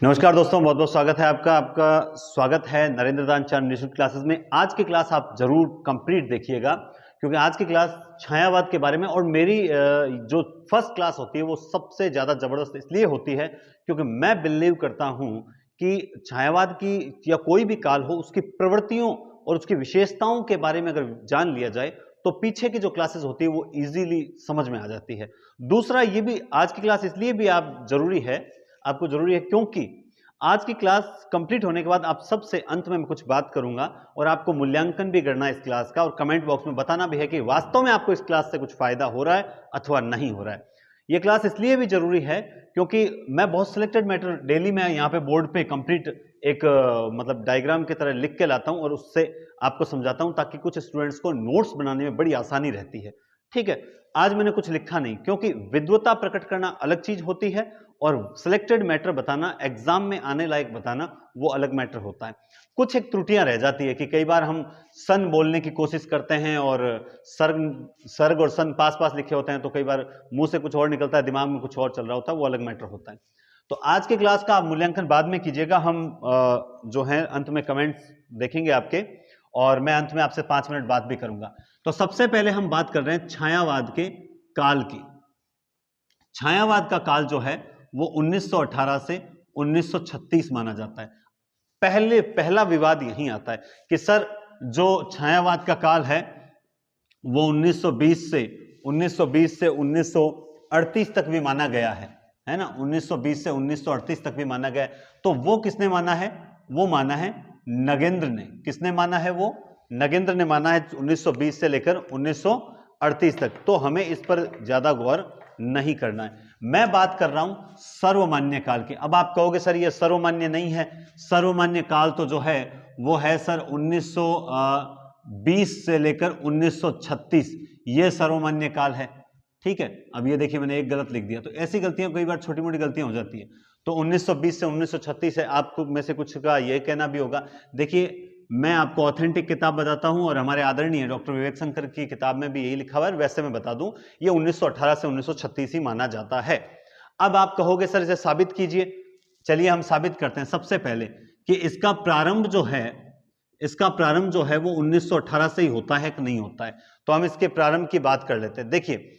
नमस्कार दोस्तों, बहुत बहुत स्वागत है आपका स्वागत है नरेंद्र दान चंद निशुल्क क्लासेस में। आज की क्लास आप जरूर कंप्लीट देखिएगा क्योंकि आज की क्लास छायावाद के बारे में और मेरी जो फर्स्ट क्लास होती है वो सबसे ज़्यादा ज़बरदस्त इसलिए होती है क्योंकि मैं बिलीव करता हूँ कि छायावाद की या कोई भी काल हो उसकी प्रवृत्तियों और उसकी विशेषताओं के बारे में अगर जान लिया जाए तो पीछे की जो क्लासेस होती है वो इजीली समझ में आ जाती है। दूसरा ये भी आज की क्लास इसलिए भी आपको जरूरी है क्योंकि आज की क्लास कंप्लीट होने के बाद आप सबसे अंत में मैं कुछ बात करूंगा और आपको मूल्यांकन भी करना है इस क्लास का और कमेंट बॉक्स में बताना भी है कि वास्तव में आपको इस क्लास से कुछ फायदा हो रहा है अथवा नहीं हो रहा है। यह क्लास इसलिए भी जरूरी है क्योंकि मैं बहुत सिलेक्टेड मैटर डेली मैं यहाँ पे बोर्ड पे कंप्लीट एक मतलब डायग्राम की तरह लिख के लाता हूं और उससे आपको समझाता हूं ताकि कुछ स्टूडेंट्स को नोट्स बनाने में बड़ी आसानी रहती है। ठीक है, आज मैंने कुछ लिखा नहीं क्योंकि विद्वता प्रकट करना अलग चीज होती है और सिलेक्टेड मैटर बताना, एग्जाम में आने लायक बताना, वो अलग मैटर होता है। कुछ एक त्रुटियां रह जाती है कि कई बार हम सन बोलने की कोशिश करते हैं और सर्ग और सन पास पास लिखे होते हैं तो कई बार मुंह से कुछ और निकलता है, दिमाग में कुछ और चल रहा होता है, वो अलग मैटर होता है। तो आज के क्लास का आप मूल्यांकन बाद में कीजिएगा। हम जो है अंत में कमेंट्स देखेंगे आपके और मैं अंत में आपसे 5 मिनट बात भी करूंगा। तो सबसे पहले हम बात कर रहे हैं छायावाद के काल की। छायावाद का काल जो है वो 1918 से 1936 माना जाता है। पहला विवाद यहीं आता है कि सर जो छायावाद का काल है वो 1920 से 1938 तक भी माना गया है ना। 1920 से 1938 तक भी माना गया है। तो वो किसने माना है? वो माना है नगेंद्र ने। किसने माना है? वो नगेंद्र ने माना है 1920 से लेकर 1938 तक। तो हमें इस पर ज्यादा गौर नहीं करना है। मैं बात कर रहा हूं सर्वमान्य काल की। अब आप कहोगे सर ये सर्वमान्य नहीं है। सर्वमान्य काल तो जो है वो है सर 1920 से लेकर 1936, ये सर्वमान्य काल है। ठीक है, अब ये देखिए मैंने एक गलत लिख दिया। तो ऐसी गलतियां कई बार छोटी मोटी गलतियां हो जाती है। तो 1920 से 1936 है। आपको में से कुछ का ये कहना भी होगा। देखिए मैं आपको ऑथेंटिक किताब बताता हूं और हमारे आदरणीय डॉक्टर विवेक शंकर की किताब में भी यही लिखा हुआ है। वैसे मैं बता दूं ये 1918 से 1936 ही माना जाता है। अब आप कहोगे सर इसे साबित कीजिए। चलिए हम साबित करते हैं। सबसे पहले कि इसका प्रारंभ जो है वो 1918 से ही होता है कि नहीं होता है। तो हम इसके प्रारंभ की बात कर लेते हैं। देखिए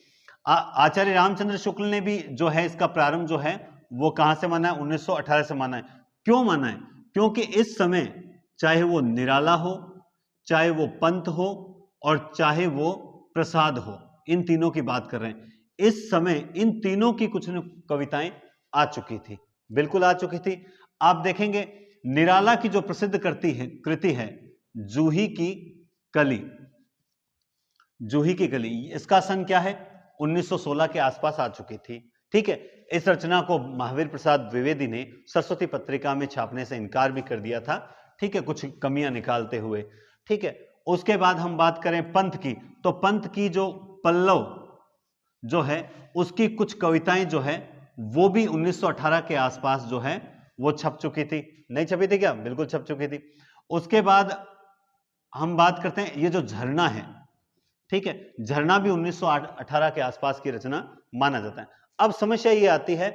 आचार्य रामचंद्र शुक्ल ने भी जो है इसका प्रारंभ जो है वो कहां से माना है? 1918 से माना है। क्यों माना है? क्योंकि इस समय चाहे वो निराला हो, चाहे वो पंत हो और चाहे वो प्रसाद हो, इन तीनों की बात कर रहे हैं। इस समय इन तीनों की कुछ कविताएं आ चुकी थी, बिल्कुल आ चुकी थी। आप देखेंगे निराला की जो प्रसिद्ध कृति है जूही की कली। जूही की कली, इसका सन क्या है? 1916 के आसपास आ चुकी थी। ठीक है, इस रचना को महावीर प्रसाद द्विवेदी ने सरस्वती पत्रिका में छापने से इनकार भी कर दिया था। ठीक है, कुछ कमियां निकालते हुए। ठीक है, उसके बाद हम बात करें पंत की, तो पंत की जो पल्लव जो है उसकी कुछ कविताएं जो है वो भी 1918 के आसपास जो है वो छप चुकी थी। नहीं छपी थी क्या? बिल्कुल छप चुकी थी। उसके बाद हम बात करते हैं ये जो झरना है। ठीक है, झरना भी 1918 के आसपास की रचना माना जाता है। अब समस्या ये आती है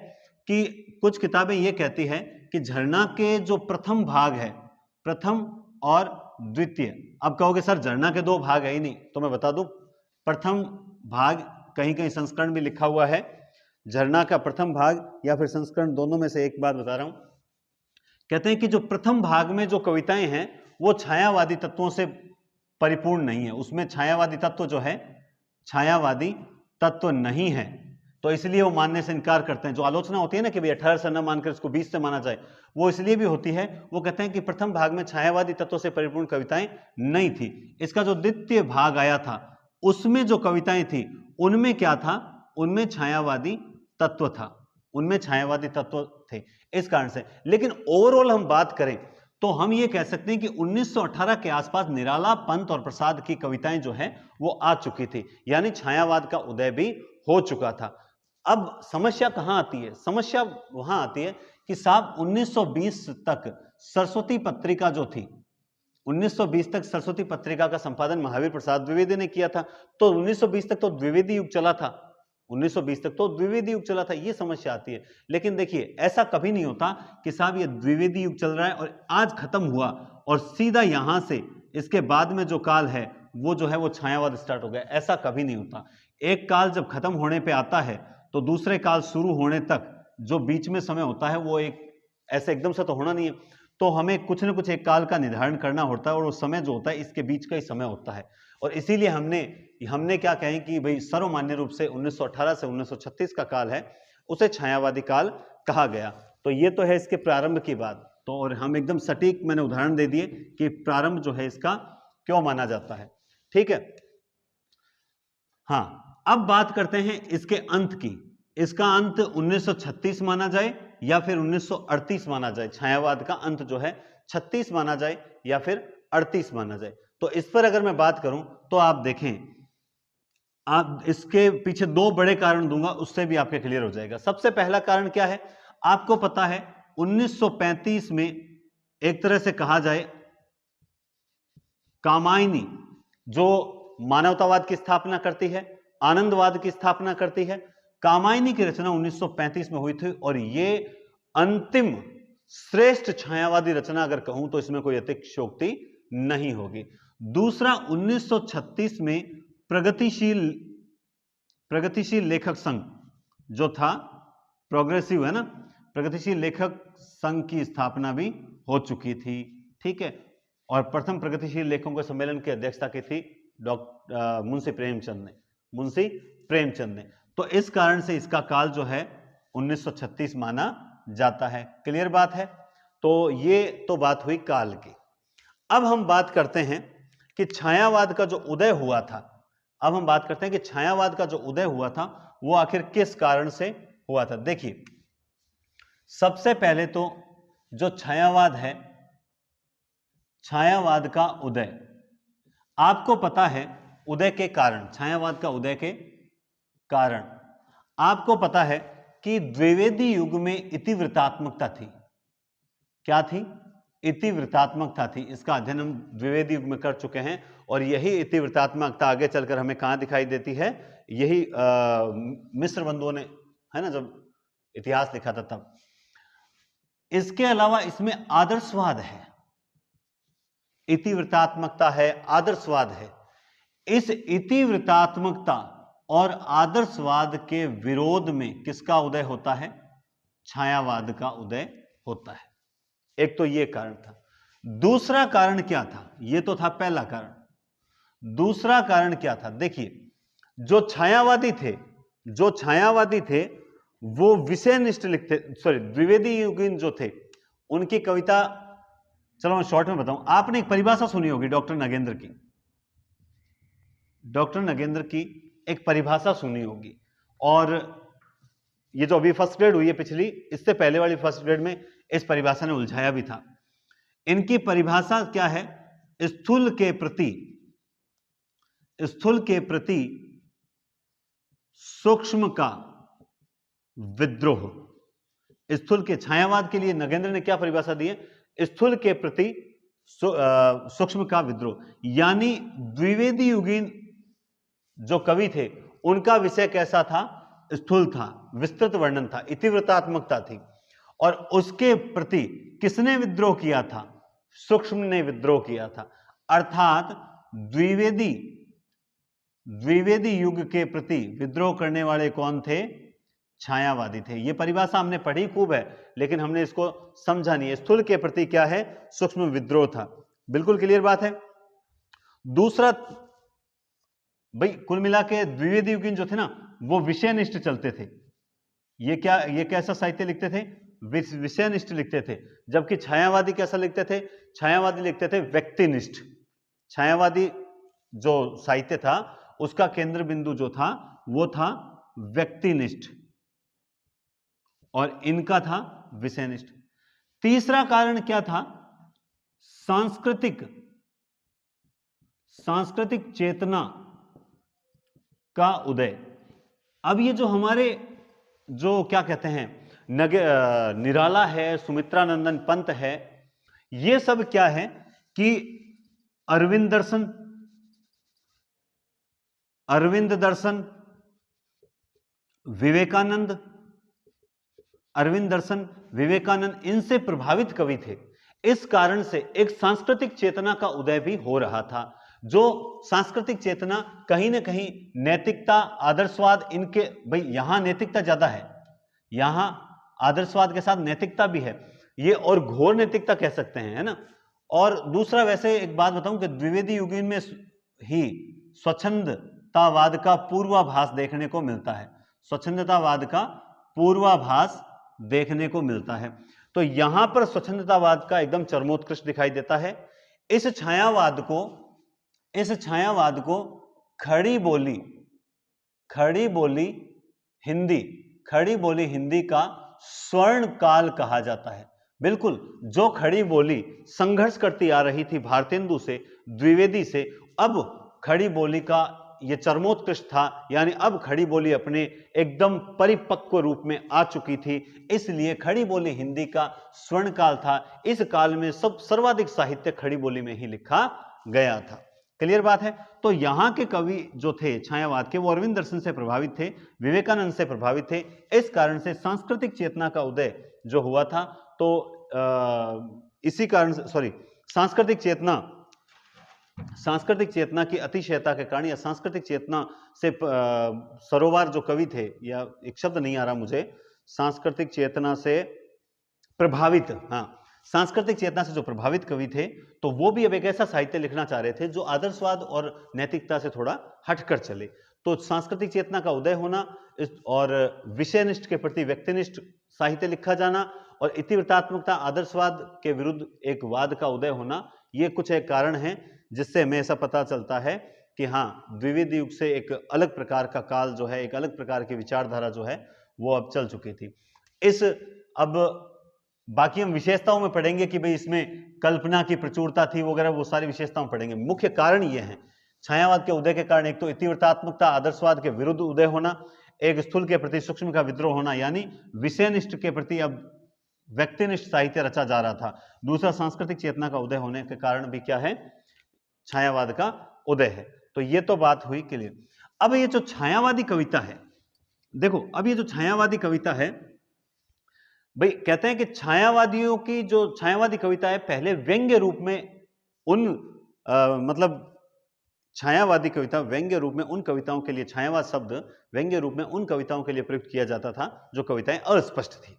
कि कुछ किताबें ये कहती है कि झरना के जो प्रथम भाग है, प्रथम और द्वितीय। अब कहोगे सर झरना के 2 भाग है ही नहीं, तो मैं बता दूं प्रथम भाग कहीं कहीं संस्करण भी लिखा हुआ है। झरना का प्रथम भाग या फिर संस्करण, दोनों में से एक बात बता रहा हूं। कहते हैं कि जो प्रथम भाग में जो कविताएं हैं वो छायावादी तत्वों से परिपूर्ण नहीं है। उसमें छायावादी तत्व जो है छायावादी तत्व नहीं है, तो इसलिए वो मानने से इनकार करते हैं। जो आलोचना होती है ना कि भाई 18 से न मानकर इसको 20 से माना जाए, वो इसलिए भी होती है। वो कहते हैं कि प्रथम भाग में छायावादी तत्वों से परिपूर्ण कविताएं नहीं थी। इसका जो द्वितीय भाग आया था उसमें जो कविताएं थी उनमें क्या था? उनमें छायावादी तत्व था, उनमें छायावादी तत्व थे इस कारण से। लेकिन ओवरऑल हम बात करें तो हम ये कह सकते हैं कि 1918 के आसपास निराला, पंत और प्रसाद की कविताएं जो है वो आ चुकी थी, यानी छायावाद का उदय भी हो चुका था। अब समस्या कहां आती है? समस्या वहां आती है कि साहब 1920 तक सरस्वती पत्रिका जो थी, 1920 तक सरस्वती पत्रिका का संपादन महावीर प्रसाद द्विवेदी ने किया था। तो 1920 तक तो द्विवेदी युग चला था। 1920 तक तो द्विवेदी युग चला था, ये समस्या आती है। लेकिन देखिए ऐसा कभी नहीं होता कि साहब ये द्विवेदी युग चल रहा है और आज खत्म हुआ और सीधा यहां से इसके बाद में जो काल है वो जो है वो छायावाद स्टार्ट हो गया, ऐसा कभी नहीं होता। एक काल जब खत्म होने पे आता है तो दूसरे काल शुरू होने तक जो बीच में समय होता है वो एक ऐसे एकदम से तो होना नहीं है, तो हमें कुछ ना कुछ एक काल का निर्धारण करना होता है और वो समय जो होता है इसके बीच का ही समय होता है। और इसीलिए हमने क्या कहें कि भाई सर्वमान्य रूप से 1918 से 1936 का काल है उसे छायावादी काल कहा गया। तो ये तो है इसके प्रारंभ की बात। तो और हम एकदम सटीक मैंने उदाहरण दे दिए कि प्रारंभ जो है इसका क्यों माना जाता है, ठीक है। हाँ, अब बात करते हैं इसके अंत की। इसका अंत 1936 माना जाए या फिर 1938 माना जाए, छायावाद का अंत जो है 36 माना जाए या फिर 38 माना जाए। तो इस पर अगर मैं बात करूं तो आप देखें, आप इसके पीछे दो बड़े कारण दूंगा, उससे भी आपके क्लियर हो जाएगा। सबसे पहला कारण क्या है, आपको पता है 1935 में एक तरह से कहा जाए कामायनी जो मानवतावाद की स्थापना करती है, आनंदवाद की स्थापना करती है, कामायनी की रचना 1935 में हुई थी और ये अंतिम श्रेष्ठ छायावादी रचना अगर कहूं तो इसमें कोई अतिशयोक्ति नहीं होगी। दूसरा 1936 में प्रगतिशील लेखक संघ जो था, प्रोग्रेसिव है ना, प्रगतिशील लेखक संघ की स्थापना भी हो चुकी थी, ठीक है। और प्रथम प्रगतिशील लेखकों के सम्मेलन की अध्यक्षता की थी मुंशी प्रेमचंद ने। तो इस कारण से इसका काल जो है 1936 माना जाता है। क्लियर बात है। तो ये तो बात हुई काल की। अब हम बात करते हैं कि छायावाद का जो उदय हुआ था, अब हम बात करते हैं कि छायावाद का जो उदय हुआ था वो आखिर किस कारण से हुआ था। देखिए सबसे पहले तो जो छायावाद है, छायावाद का उदय, आपको पता है उदय के कारण, छायावाद का उदय के कारण आपको पता है कि द्विवेदी युग में इतिवृत्तात्मकता थी। क्या थी? इतिवृत्तात्मकता थी। इसका अध्ययन हम द्विवेदी युग में कर चुके हैं और यही इतिवृत्तात्मकता आगे चलकर हमें कहां दिखाई देती है, यही मिस्र बंधुओं ने, है ना, जब इतिहास लिखा था तब। इसके अलावा इसमें आदर्शवाद है, इतिवृत्तात्मकता है, आदर्शवाद है। इस इतिवृत्तात्मकता और आदर्शवाद के विरोध में किसका उदय होता है? छायावाद का उदय होता है। एक तो यह कारण था। दूसरा कारण क्या था? यह तो था पहला कारण। दूसरा कारण क्या था? देखिए जो छायावादी थे वो विषयनिष्ठ लिखते, सॉरी द्विवेदी युगीन जो थे उनकी कविता, चलो मैं शॉर्ट में बताऊं। आपने एक परिभाषा सुनी होगी डॉक्टर नगेंद्र की, डॉक्टर नगेंद्र की एक परिभाषा सुनी होगी। और ये जो अभी फर्स्ट ग्रेड हुई है पिछली, इससे पहले वाली फर्स्ट ग्रेड में इस परिभाषा ने उलझाया भी था। इनकी परिभाषा क्या है? स्थूल के प्रति सूक्ष्म का विद्रोह। स्थूल के, छायावाद के लिए नगेंद्र ने क्या परिभाषा दी है? स्थूल के प्रति सूक्ष्म का विद्रोह। यानी द्विवेदी युगीन जो कवि थे उनका विषय कैसा था? स्थूल था, विस्तृत वर्णन था, इतिवृत्तात्मकता थी। और उसके प्रति किसने विद्रोह किया था? सूक्ष्म ने विद्रोह किया था। अर्थात द्विवेदी युग के प्रति विद्रोह करने वाले कौन थे? छायावादी थे। यह परिभाषा हमने पढ़ी खूब है लेकिन हमने इसको समझा नहीं है। स्थूल के प्रति क्या है? सूक्ष्म विद्रोह था। बिल्कुल क्लियर बात है। दूसरा, भाई कुल मिला के द्विवेदी युगीन जो थे ना वो विषयनिष्ठ चलते थे। ये कैसा साहित्य लिखते थे? विषयनिष्ठ लिखते थे। जबकि छायावादी कैसा लिखते थे? छायावादी लिखते थे व्यक्तिनिष्ठ। छायावादी जो साहित्य था उसका केंद्र बिंदु जो था वो था व्यक्तिनिष्ठ और इनका था विषयनिष्ठ। तीसरा कारण क्या था? सांस्कृतिक चेतना का उदय। अब ये जो हमारे जो क्या कहते हैं निराला है, सुमित्रानंदन पंत है, ये सब क्या है कि अरविंद दर्शन विवेकानंद, अरविंद दर्शन, विवेकानंद, इनसे प्रभावित कवि थे। इस कारण से एक सांस्कृतिक चेतना का उदय भी हो रहा था, जो सांस्कृतिक चेतना कहीं ना कहीं नैतिकता, आदर्शवाद, इनके भाई यहां नैतिकता ज्यादा है, यहां आदर्शवाद के साथ नैतिकता भी है, ये और घोर नैतिकता कह सकते हैं, है ना। और दूसरा, वैसे एक बात बताऊं कि द्विवेदी युगीन में ही स्वच्छंदतावाद का पूर्वाभास देखने को मिलता है, स्वच्छंदतावाद का पूर्वाभास देखने को मिलता है। तो यहां पर स्वच्छंदतावाद का एकदम चरमोत्कृष्ट दिखाई देता है। इस छायावाद को खड़ी बोली हिंदी का स्वर्ण काल कहा जाता है। बिल्कुल, जो खड़ी बोली संघर्ष करती आ रही थी भारतेंदु से, द्विवेदी से, अब खड़ी बोली का ये चरमोत्कृष्ट था, यानी अब खड़ी बोली अपने एकदम परिपक्व रूप में आ चुकी थी, इसलिए खड़ी बोली हिंदी का स्वर्ण काल था। इस काल में सर्वाधिक साहित्य खड़ी बोली में ही लिखा गया था। क्लियर बात है। तो यहां के कवि जो थे छायावाद के, वो अरविंद दर्शन से प्रभावित थे, विवेकानंद से प्रभावित थे। इस कारण से सांस्कृतिक चेतना का उदय जो हुआ था, तो इसी कारण से सांस्कृतिक चेतना की अतिशयता के कारण, या सांस्कृतिक चेतना से सरोवर जो कवि थे, या एक शब्द नहीं आ रहा मुझे, सांस्कृतिक चेतना से प्रभावित, हाँ, सांस्कृतिक चेतना से जो प्रभावित कवि थे, तो वो भी अब एक ऐसा साहित्य लिखना चाह रहे थे जो आदर्शवाद और नैतिकता से थोड़ा हटकर चले। तो सांस्कृतिक चेतना का उदय होना और विषयनिष्ठ के प्रति व्यक्तिनिष्ठ साहित्य लिखा जाना और इतिवृत्तात्मकता, आदर्शवाद के विरुद्ध एक वाद का उदय होना, ये कुछ एक कारण है जिससे हमें ऐसा पता चलता है कि हाँ, द्विवेदी युग से एक अलग प्रकार का काल जो है, एक अलग प्रकार की विचारधारा जो है, वो अब चल चुकी थी। अब बाकी हम विशेषताओं में पढ़ेंगे कि भाई इसमें कल्पना की प्रचुरता थी वगैरह, वो सारी विशेषताओं पढ़ेंगे। मुख्य कारण ये है छायावाद के उदय के कारण, एक तो इतिवृत्तात्मकता, आदर्शवाद के विरुद्ध उदय होना, एक स्थूल के प्रति सूक्ष्म का विद्रोह होना, यानी विषयनिष्ठ के प्रति अब व्यक्तिनिष्ठ साहित्य रचा जा रहा था। दूसरा, सांस्कृतिक चेतना का उदय होने के कारण भी क्या है, छायावाद का उदय है। तो ये तो बात हुई क्लियर। अब ये जो छायावादी कविता है, देखो, अब ये जो छायावादी कविता है, भाई कहते हैं कि छायावादियों की जो छायावादी कविता है, पहले व्यंग्य रूप में मतलब छायावादी कविता व्यंग्य रूप में उन कविताओं के लिए, छायावाद शब्द व्यंग्य रूप में उन कविताओं के लिए प्रयुक्त किया जाता था जो कविताएं अस्पष्ट थी।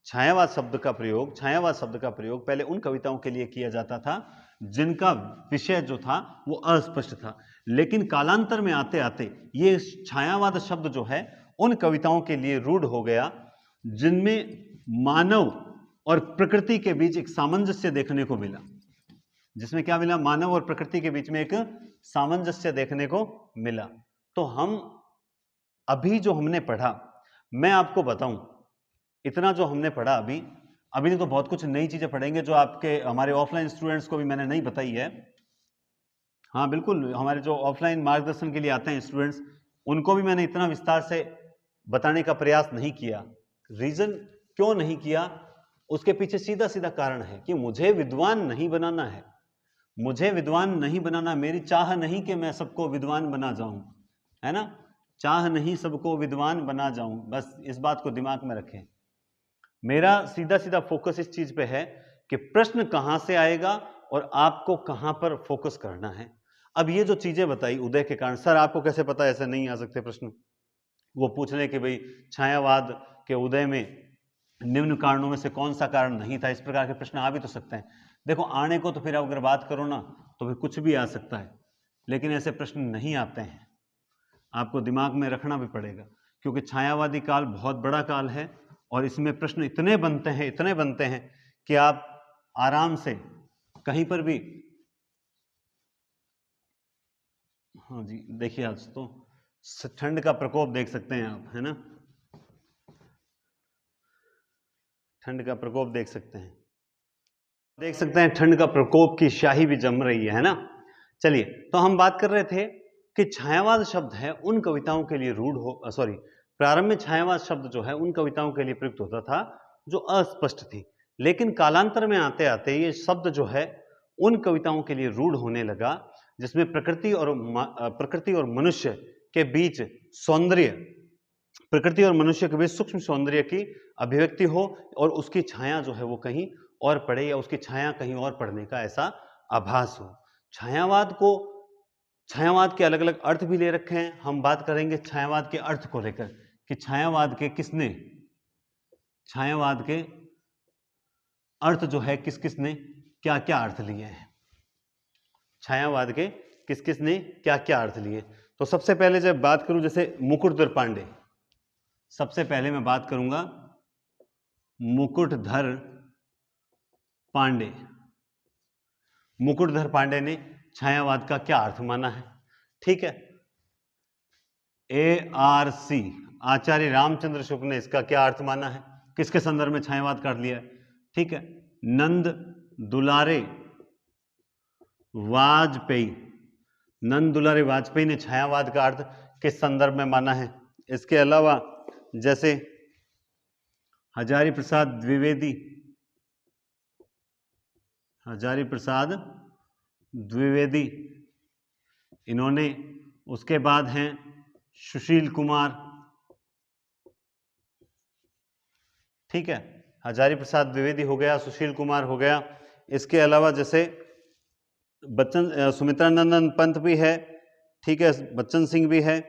छायावाद शब्द का प्रयोग पहले उन कविताओं के लिए किया जाता था जिनका विषय जो था वो अस्पष्ट था, लेकिन कालांतर में आते आते ये छायावाद शब्द जो है उन कविताओं के लिए रूढ़ हो गया जिनमें मानव और प्रकृति के बीच एक सामंजस्य देखने को मिला। जिसमें क्या मिला, मानव और प्रकृति के बीच में एक सामंजस्य देखने को मिला। तो हम अभी जो हमने पढ़ा, मैं आपको बताऊं, इतना जो हमने पढ़ा अभी तो बहुत कुछ नई चीजें पढ़ेंगे जो आपके हमारे ऑफलाइन स्टूडेंट्स को भी मैंने नहीं बताई है। हाँ बिल्कुल, हमारे जो ऑफलाइन मार्गदर्शन के लिए आते हैं स्टूडेंट्स, उनको भी मैंने इतना विस्तार से बताने का प्रयास नहीं किया। रीजन क्यों नहीं किया, उसके पीछे सीधा सीधा कारण है कि मुझे विद्वान नहीं बनाना है, मेरी चाह नहीं कि मैं सबको विद्वान बना जाऊं, है ना, चाह नहीं सबको विद्वान बना जाऊं, बस इस बात को दिमाग में रखें। मेरा सीधा सीधा फोकस इस चीज पे है कि प्रश्न कहां से आएगा और आपको कहां पर फोकस करना है। अब ये जो चीजें बताई उदय के कारण, सर आपको कैसे पता ऐसे नहीं आ सकते प्रश्न, वो पूछ रहे कि भाई छायावाद के उदय में निम्न कारणों में से कौन सा कारण नहीं था, इस प्रकार के प्रश्न आ भी तो सकते हैं। देखो आने को तो फिर अगर बात करो ना तो फिर कुछ भी आ सकता है, लेकिन ऐसे प्रश्न नहीं आते हैं, आपको दिमाग में रखना भी पड़ेगा, क्योंकि छायावादी काल बहुत बड़ा काल है और इसमें प्रश्न इतने बनते हैं कि आप आराम से कहीं पर भी, हाँ जी देखिए आज तो ठंड का प्रकोप देख सकते हैं आप, है ना, ठंड का प्रकोप देख सकते हैं, ठंड का प्रकोप की शाही भी जम रही है ना। चलिए, तो हम बात कर रहे थे कि छायावाद शब्द है उन कविताओं के लिए प्रारंभ में छायावाद शब्द जो है उन कविताओं के लिए प्रयुक्त होता था जो अस्पष्ट थी, लेकिन कालांतर में आते आते ये शब्द जो है उन कविताओं के लिए रूढ़ होने लगा जिसमें प्रकृति और मनुष्य के बीच सौंदर्य, प्रकृति और मनुष्य के बीच सूक्ष्म सौंदर्य की अभिव्यक्ति हो और उसकी छाया जो है वो कहीं और पड़े या उसकी छाया कहीं और पड़ने का ऐसा आभास हो। छायावाद के अलग अलग अर्थ भी ले रखे हैं। हम बात करेंगे छायावाद के अर्थ को लेकर कि छायावाद के अर्थ जो है किस किस ने क्या क्या अर्थ लिए हैं। छायावाद के किस किस ने क्या क्या अर्थ लिए। तो सबसे पहले जब बात करूं जैसे मुकुटधर पांडे, सबसे पहले मैं बात करूंगा मुकुटधर पांडे। मुकुटधर पांडे ने छायावाद का क्या अर्थ माना है, ठीक है। ARC आचार्य रामचंद्र शुक्ल ने इसका क्या अर्थ माना है, किसके संदर्भ में छायावाद कर लिया है, ठीक है। नंद दुलारे वाजपेयी ने छायावाद का अर्थ किस संदर्भ में माना है। इसके अलावा जैसे हजारी प्रसाद द्विवेदी इन्होंने, उसके बाद हैं सुशील कुमार, ठीक है। हजारी प्रसाद द्विवेदी हो गया, सुशील कुमार हो गया। इसके अलावा जैसे सुमित्रा नंदन पंत भी है, ठीक है, बच्चन सिंह भी है,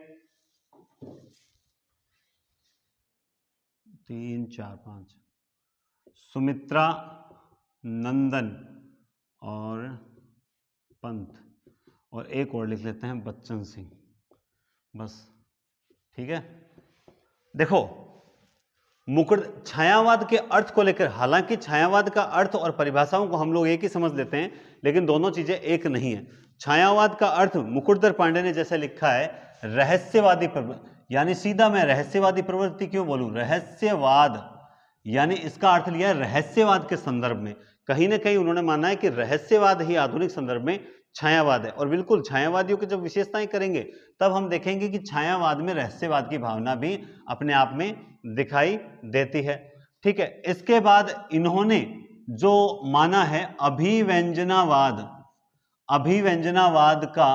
3 4 5 सुमित्रा नंदन और पंत, और एक और लिख लेते हैं बच्चन सिंह, बस, ठीक है। देखो छायावाद के अर्थ को लेकर, हालांकि छायावाद का अर्थ और परिभाषाओं को हम लोग एक ही समझ लेते हैं, लेकिन दोनों चीजें एक नहीं है। छायावाद का अर्थ मुकुटधर पांडे ने जैसे लिखा है रहस्यवादी प्रवृत्ति, यानी सीधा मैं रहस्यवादी प्रवृत्ति क्यों बोलूं, रहस्यवाद, यानी इसका अर्थ लिया है रहस्यवाद के संदर्भ में। कहीं ना कहीं उन्होंने माना है कि रहस्यवाद ही आधुनिक संदर्भ में छायावाद है। और बिल्कुल छायावादियों की जब विशेषताएं करेंगे तब हम देखेंगे कि छायावाद में रहस्यवाद की भावना भी अपने आप में दिखाई देती है, ठीक है। इसके बाद इन्होंने जो माना है अभिव्यंजनावाद का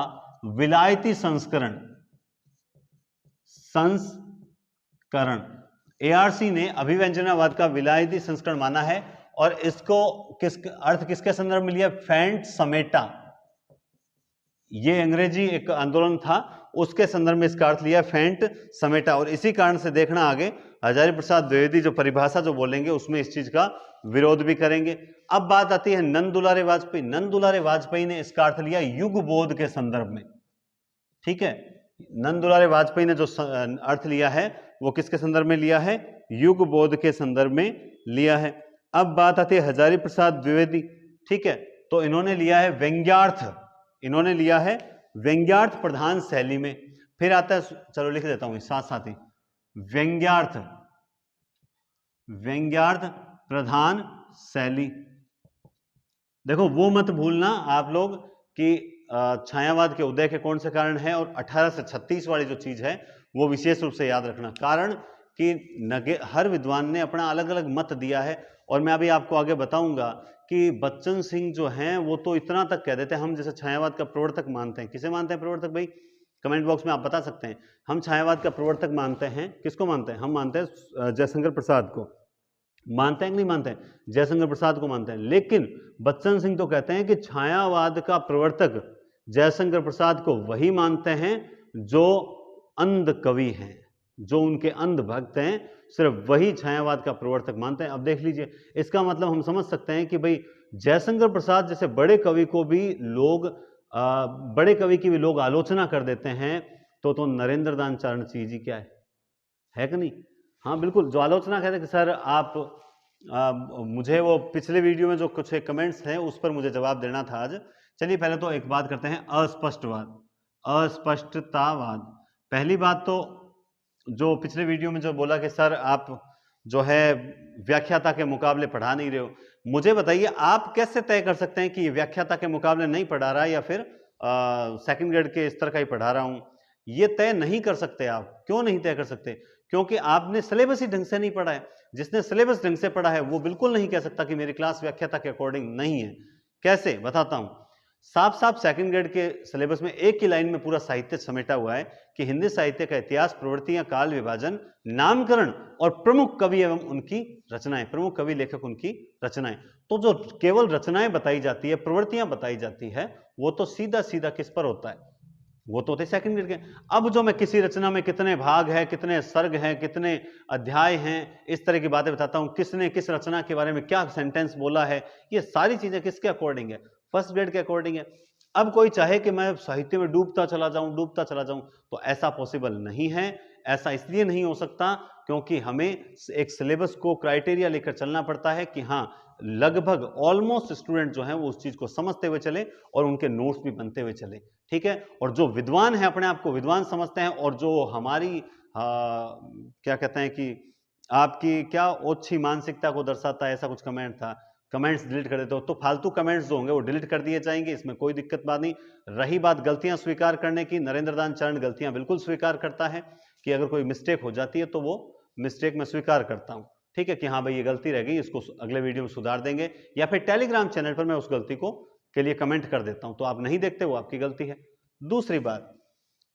विलायती संस्करण ARC ने अभिव्यंजनावाद का विलायती संस्करण माना है, और इसको किसके संदर्भ में लिया, फेंट समेटा, ये अंग्रेजी एक आंदोलन था उसके संदर्भ में इसका अर्थ लिया फेंट समेटा। और इसी कारण से देखना आगे हजारी प्रसाद द्विवेदी जो परिभाषा जो बोलेंगे उसमें इस चीज का विरोध भी करेंगे। अब बात आती है नंद दुलारे वाजपेयी ने इसका अर्थ लिया युग बोध के संदर्भ में, ठीक है। नंद दुलारे वाजपेयी ने जो अर्थ लिया है वो किसके संदर्भ में लिया है, युग बोध के संदर्भ में लिया है। अब बात आती है हजारी प्रसाद द्विवेदी, ठीक है, तो इन्होंने लिया है व्यंग्यार्थ प्रधान शैली में। फिर आता है, चलो लिख देता हूं साथ साथ ही, व्यंग्यार्थ प्रधान शैली। देखो वो मत भूलना आप लोग कि छायावाद के उदय के कौन से कारण है, और 1836 वाली जो चीज है वो विशेष रूप से याद रखना। कारण कि हर विद्वान ने अपना अलग अलग मत दिया है, और मैं अभी आपको आगे बताऊंगा कि बच्चन सिंह जो हैं वो तो इतना तक कह देते हैं हम जैसे छायावाद का प्रवर्तक मानते हैं। किसे मानते हैं प्रवर्तक भाई, कमेंट बॉक्स में आप बता सकते हैं। हम छायावाद का प्रवर्तक मानते हैं, किसको मानते हैं, हम मानते हैं जयशंकर प्रसाद को। मानते हैं कि नहीं मानते हैं, जयशंकर प्रसाद को मानते हैं। लेकिन बच्चन सिंह तो कहते हैं कि छायावाद का प्रवर्तक जयशंकर प्रसाद को वही मानते हैं जो अंध कवि हैं, जो उनके अंध भक्त हैं, सिर्फ वही छायावाद का प्रवर्तक मानते हैं। अब देख लीजिए, इसका मतलब हम समझ सकते हैं कि भाई जयशंकर प्रसाद जैसे बड़े कवि की भी लोग आलोचना कर देते हैं, तो नरेंद्र दान चारणसिंह जी क्या है कि नहीं। हाँ बिल्कुल, जो आलोचना कहते हैं कि सर आप मुझे वो पिछले वीडियो में जो कुछ कमेंट्स हैं उस पर मुझे जवाब देना था आज। चलिए पहले तो एक बात करते हैं, अस्पष्टतावाद। पहली बात तो जो पिछले वीडियो में जो बोला कि सर आप जो है व्याख्याता के मुकाबले पढ़ा नहीं रहे हो, मुझे बताइए आप कैसे तय कर सकते हैं कि ये व्याख्याता के मुकाबले नहीं पढ़ा रहा है या फिर सेकंड ग्रेड के स्तर का ही पढ़ा रहा हूं। ये तय नहीं कर सकते आप। क्यों नहीं तय कर सकते, क्योंकि आपने सिलेबस ही ढंग से नहीं पढ़ा है। जिसने सिलेबस ढंग से पढ़ा है वो बिल्कुल नहीं कह सकता कि मेरी क्लास व्याख्याता के अकॉर्डिंग नहीं है। कैसे, बताता हूं। साफ साफ सेकंड ग्रेड के सिलेबस में एक ही लाइन में पूरा साहित्य समेटा हुआ है कि हिंदी साहित्य का इतिहास, प्रवृत्तियां, काल विभाजन, नामकरण और प्रमुख कवि एवं उनकी रचनाएं, प्रमुख कवि लेखक उनकी रचनाएं। तो जो केवल रचनाएं बताई जाती है, प्रवृत्तियां बताई जाती है, वो तो सीधा सीधा किस पर होता है, वो तो होते सेकंड ग्रेड के। अब जो मैं किसी रचना में कितने भाग है, कितने सर्ग हैं, कितने अध्याय हैं, इस तरह की बातें बताता हूं, किसने किस रचना के बारे में क्या सेंटेंस बोला है, ये सारी चीजें किसके अकॉर्डिंग है, फर्स्ट ग्रेड के अकॉर्डिंग है। अब कोई चाहे कि मैं साहित्य में डूबता चला जाऊं, तो ऐसा पॉसिबल नहीं है। ऐसा इसलिए नहीं हो सकता क्योंकि हमें एक सिलेबस को क्राइटेरिया लेकर चलना पड़ता है कि हाँ, लगभग ऑलमोस्ट स्टूडेंट जो हैं वो उस चीज को समझते हुए चले और उनके नोट्स भी बनते हुए चले, ठीक है। और जो विद्वान है, अपने आप को विद्वान समझते हैं, और जो हमारी क्या कहते हैं कि आपकी क्या ओछी मानसिकता को दर्शाता है, ऐसा कुछ कमेंट था, कमेंट्स डिलीट कर देते हो, तो फालतू कमेंट्स जो होंगे वो डिलीट कर दिए जाएंगे, इसमें कोई दिक्कत बात नहीं। रही बात गलतियां स्वीकार करने की, नरेंद्र दान चरण गलतियां बिल्कुल स्वीकार करता है कि अगर कोई मिस्टेक हो जाती है तो वो मिस्टेक में स्वीकार करता हूं, ठीक है, कि हाँ भाई ये गलती रह गई, इसको अगले वीडियो में सुधार देंगे, या फिर टेलीग्राम चैनल पर मैं उस गलती को के लिए कमेंट कर देता हूं, तो आप नहीं देखते, वो आपकी गलती है। दूसरी बात,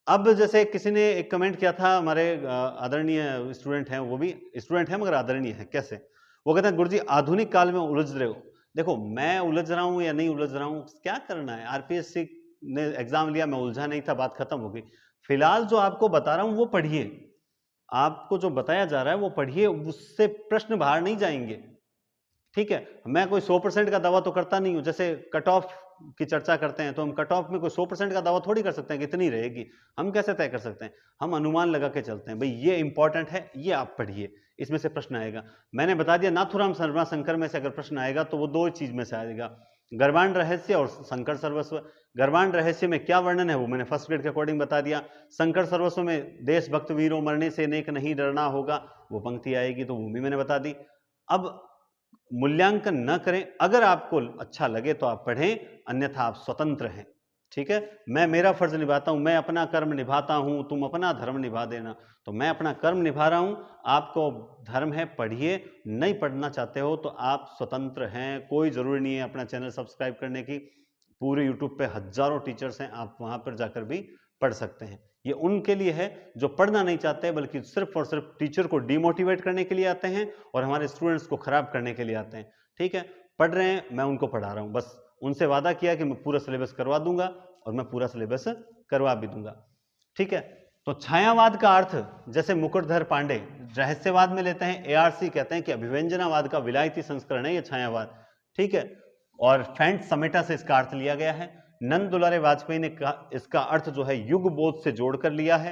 अब जैसे किसी ने एक कमेंट किया था, हमारे आदरणीय स्टूडेंट हैं, वो भी स्टूडेंट हैं मगर आदरणीय है, कैसे, वो कहते हैं गुरुजी आधुनिक काल में उलझ रहे हो। देखो, मैं उलझ रहा हूं या नहीं उलझ रहा हूं, क्या करना है, आरपीएससी ने एग्जाम लिया, मैं उलझा नहीं था, बात खत्म हो गई। फिलहाल जो आपको बता रहा हूं वो पढ़िए, आपको जो बताया जा रहा है वो पढ़िए, उससे प्रश्न बाहर नहीं जाएंगे, ठीक है। मैं कोई 100% का दावा तो करता नहीं हूं, जैसे कट ऑफ की चर्चा करते हैं तो हम कट ऑफ में कोई 100% का दावा थोड़ी कर सकते हैं कि इतनी रहेगी, हम कैसे तय कर सकते हैं, हम अनुमान लगा के चलते हैं, भाई ये इंपॉर्टेंट है, ये आप पढ़िए, इसमें से प्रश्न आएगा। मैंने बता दिया, नाथुराम शर्मा शंकर में से अगर प्रश्न आएगा तो वो दो चीज में से आएगा, गर्भांड रहस्य और शंकर सर्वस्व। गर्भांड रहस्य में क्या वर्णन है वो मैंने फर्स्ट ग्रेड के अकॉर्डिंग बता दिया। शंकर सर्वस्व में देशभक्त वीरों मरने से नेक नहीं डरना होगा, वो पंक्ति आएगी, तो वो भी मैंने बता दी। अब मूल्यांकन न करें, अगर आपको अच्छा लगे तो आप पढ़ें, अन्यथा आप स्वतंत्र हैं, ठीक है। मैं मेरा फर्ज निभाता हूं, मैं अपना कर्म निभाता हूं, तुम अपना धर्म निभा देना, तो मैं अपना कर्म निभा रहा हूं, आपको धर्म है, पढ़िए, नहीं पढ़ना चाहते हो तो आप स्वतंत्र हैं, कोई जरूरी नहीं है अपना चैनल सब्सक्राइब करने की, पूरे यूट्यूब पे हजारों टीचर्स हैं, आप वहां पर जाकर भी पढ़ सकते हैं। ये उनके लिए है जो पढ़ना नहीं चाहते, बल्कि सिर्फ और सिर्फ टीचर को डिमोटिवेट करने के लिए आते हैं और हमारे स्टूडेंट्स को खराब करने के लिए आते हैं, ठीक है। पढ़ रहे हैं, मैं उनको पढ़ा रहा हूं, बस उनसे वादा किया कि मैं पूरा सिलेबस करवा दूंगा और मैं पूरा सिलेबस करवा भी दूंगा, ठीक है। तो छायावाद का अर्थ, जैसे मुकुटधर पांडे रहस्यवाद में लेते हैं, एआरसी कहते हैं कि अभिव्यंजनावाद का विलायती संस्करण है ये छायावाद, ठीक है। और फेंट समेटा से इसका अर्थ लिया गया है। नंद दुलारे वाजपेयी ने इसका अर्थ जो है युग बोध से जोड़कर लिया है।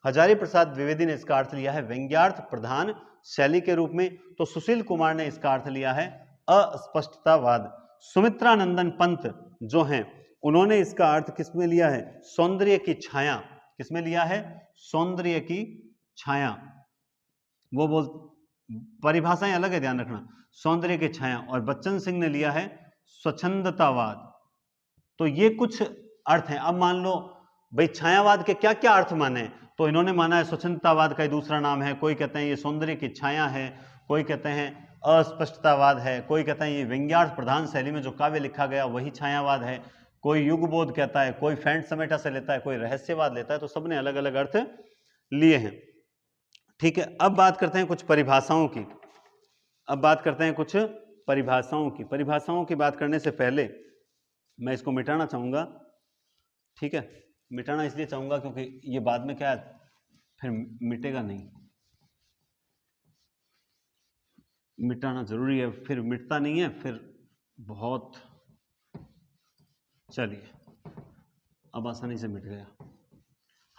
हजारी प्रसाद द्विवेदी ने इसका अर्थ लिया है व्यंग्यार्थ प्रधान शैली के रूप में। तो सुशील कुमार ने इसका अर्थ लिया है अस्पष्टतावाद। सुमित्रा नंदन पंत जो हैं उन्होंने इसका अर्थ किसमें लिया है, सौंदर्य की छाया। किसमें लिया है, सौंदर्य की छाया। वो बोल, परिभाषाएं अलग है, ध्यान रखना, सौंदर्य की छाया। और बच्चन सिंह ने लिया है स्वच्छंदतावाद। तो ये कुछ अर्थ हैं। अब मान लो भाई छायावाद के क्या क्या अर्थ माने, तो इन्होंने माना है स्वच्छंदतावाद का दूसरा नाम है, कोई कहते हैं ये सौंदर्य की छाया है, कोई कहते हैं अस्पष्टतावाद है, कोई कहते हैं ये व्यंग्यार्थ प्रधान शैली में जो काव्य लिखा गया वही छायावाद है, कोई युगबोध कहता है, कोई फेंट समेटा से लेता है, कोई रहस्यवाद लेता है। तो सबने अलग अलग अर्थ लिए हैं, ठीक है। अब बात करते हैं कुछ परिभाषाओं की। अब बात करते हैं कुछ परिभाषाओं की। परिभाषाओं की बात करने से पहले मैं इसको मिटाना चाहूंगा, ठीक है। मिटाना इसलिए चाहूंगा क्योंकि ये बाद में क्या है, फिर मिटेगा नहीं, मिटाना जरूरी है, फिर मिटता नहीं है, फिर बहुत, चलिए अब आसानी से मिट गया।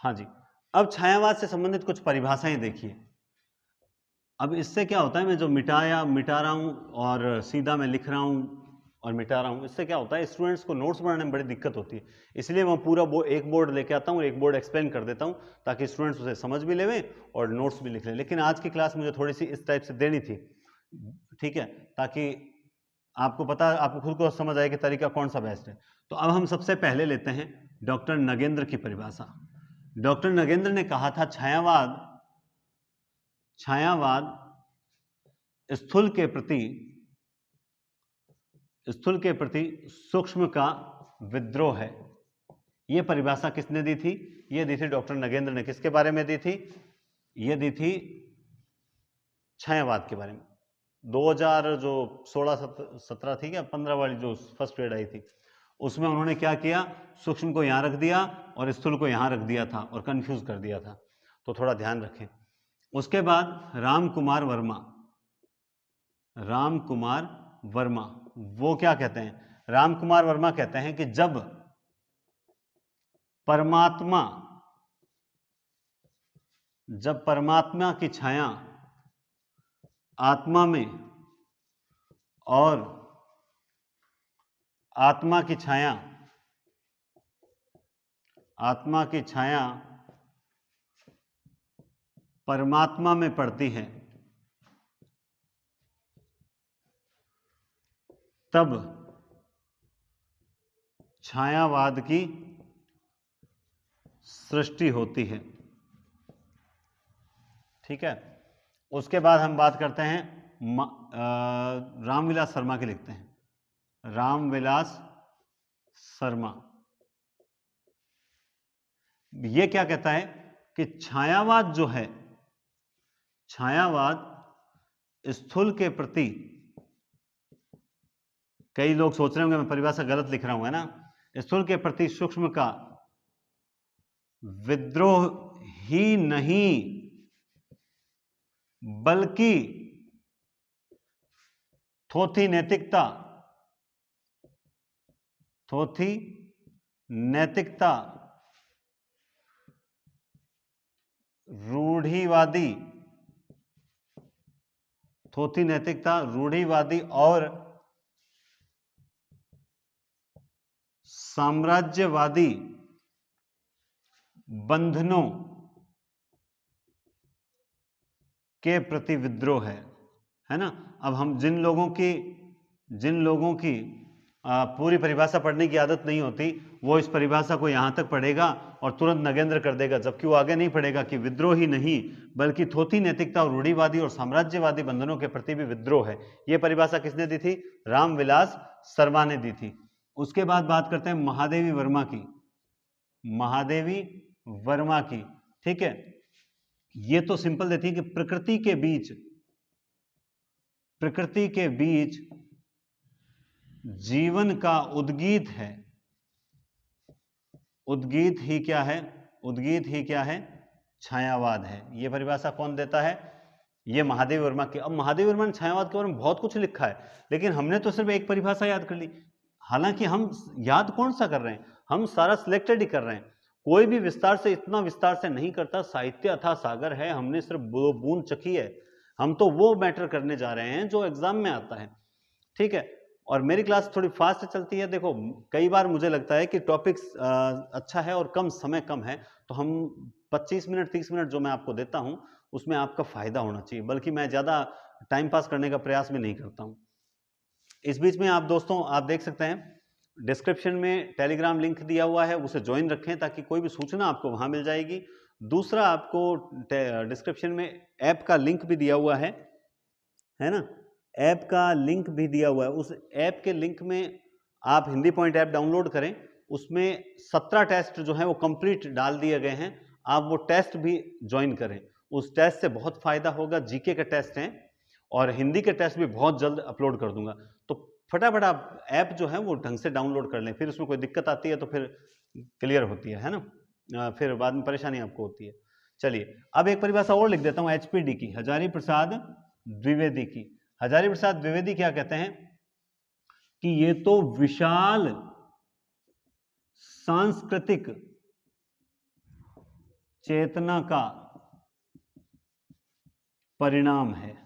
हाँ जी, अब छायावाद से संबंधित कुछ परिभाषाएं देखिए। अब इससे क्या होता है, मैं जो मिटा रहा हूं और सीधा मैं लिख रहा हूं और मिटा रहा हूं, इससे क्या होता है, स्टूडेंट्स को नोट्स बनाने में बड़ी दिक्कत होती है। इसलिए मैं पूरा एक बोर्ड लेके आता हूं और एक बोर्ड एक्सप्लेन कर देता हूं ताकि स्टूडेंट्स उसे समझ भी लेवें और नोट्स भी लिख लें। लेकिन आज की क्लास मुझे थोड़ी सी इस टाइप से देनी थी, ठीक है, ताकि आपको पता, आपको खुद को समझ आए कि तरीका कौन सा बेस्ट है। तो अब हम सबसे पहले लेते हैं डॉक्टर नगेंद्र की परिभाषा। डॉक्टर नगेंद्र ने कहा था छायावाद स्थूल के प्रति सूक्ष्म का विद्रोह है। ये परिभाषा किसने दी थी? ये दी थी डॉक्टर नगेंद्र ने। किसके बारे में दी थी? ये दी थी छायावाद के बारे में। 2016-17 थी क्या 15 वाली जो फर्स्ट ग्रेड आई थी, उसमें उन्होंने क्या किया, सूक्ष्म को यहां रख दिया और स्थूल को यहां रख दिया था और कंफ्यूज कर दिया था, तो थोड़ा ध्यान रखें। उसके बाद राम कुमार वर्मा, वो क्या कहते हैं? राम कुमार वर्मा कहते हैं कि जब परमात्मा की छाया आत्मा में और आत्मा की छाया परमात्मा में पड़ती है, तब छायावाद की सृष्टि होती है। ठीक है। उसके बाद हम बात करते हैं रामविलास शर्मा की, लिखते हैं रामविलास शर्मा। ये क्या कहता है कि छायावाद जो है, छायावाद स्थूल के प्रति, कई लोग सोच रहे होंगे मैं परिभाषा गलत लिख रहा हूं, है ना, स्थूल के प्रति सूक्ष्म का विद्रोह ही नहीं बल्कि थोथी नैतिकता रूढ़िवादी और साम्राज्यवादी बंधनों के प्रति विद्रोह है ना। अब हम जिन लोगों की पूरी परिभाषा पढ़ने की आदत नहीं होती, वो इस परिभाषा को यहां तक पढ़ेगा और तुरंत नगेंद्र कर देगा, जबकि वो आगे नहीं पढ़ेगा कि विद्रोह ही नहीं बल्कि थोथी नैतिकता और रूढ़िवादी और साम्राज्यवादी बंधनों के प्रति भी विद्रोह है। ये परिभाषा किसने दी थी? रामविलास शर्मा ने दी थी। उसके बाद बात करते हैं महादेवी वर्मा की। ठीक है। ये तो सिंपल देती है कि प्रकृति के बीच जीवन का उद्गीत है। उद्गीत ही क्या है? छायावाद है। ये परिभाषा कौन देता है? ये महादेवी वर्मा की। अब महादेवी वर्मा ने छायावाद के बारे में बहुत कुछ लिखा है, लेकिन हमने तो सिर्फ एक परिभाषा याद कर ली। हालांकि हम याद कौन सा कर रहे हैं? हम सारा सिलेक्टेड ही कर रहे हैं। कोई भी इतना विस्तार से नहीं करता। साहित्य अथाह सागर है, हमने सिर्फ बूंद चखी है। हम तो वो मैटर करने जा रहे हैं जो एग्जाम में आता है। ठीक है। और मेरी क्लास थोड़ी फास्ट चलती है। देखो, कई बार मुझे लगता है कि टॉपिक्स अच्छा है और समय कम है, तो हम 25 मिनट 30 मिनट जो मैं आपको देता हूं उसमें आपका फायदा होना चाहिए, बल्कि मैं ज्यादा टाइम पास करने का प्रयास भी नहीं करता हूं। इस बीच में दोस्तों आप देख सकते हैं डिस्क्रिप्शन में टेलीग्राम लिंक दिया हुआ है, उसे ज्वाइन रखें ताकि कोई भी सूचना आपको वहां मिल जाएगी। दूसरा, आपको डिस्क्रिप्शन में ऐप का लिंक भी दिया हुआ है ना, ऐप का लिंक भी दिया हुआ है। उस ऐप के लिंक में आप हिंदी पॉइंट ऐप डाउनलोड करें, उसमें 17 टेस्ट जो है वो कंप्लीट डाल दिए गए हैं। आप वो टेस्ट भी ज्वाइन करें, उस टेस्ट से बहुत फायदा होगा। जीके के टेस्ट हैं और हिंदी के टेस्ट भी बहुत जल्द अपलोड कर दूंगा, तो फटाफट आप ऐप जो है वो ढंग से डाउनलोड कर लें। फिर उसमें कोई दिक्कत आती है तो फिर क्लियर होती है ना, फिर बाद में परेशानी आपको होती है। चलिए, अब एक परिभाषा और लिख देता हूं एचपीडी की, हजारी प्रसाद द्विवेदी की। हजारी प्रसाद द्विवेदी क्या कहते हैं कि ये तो विशाल सांस्कृतिक चेतना का परिणाम है।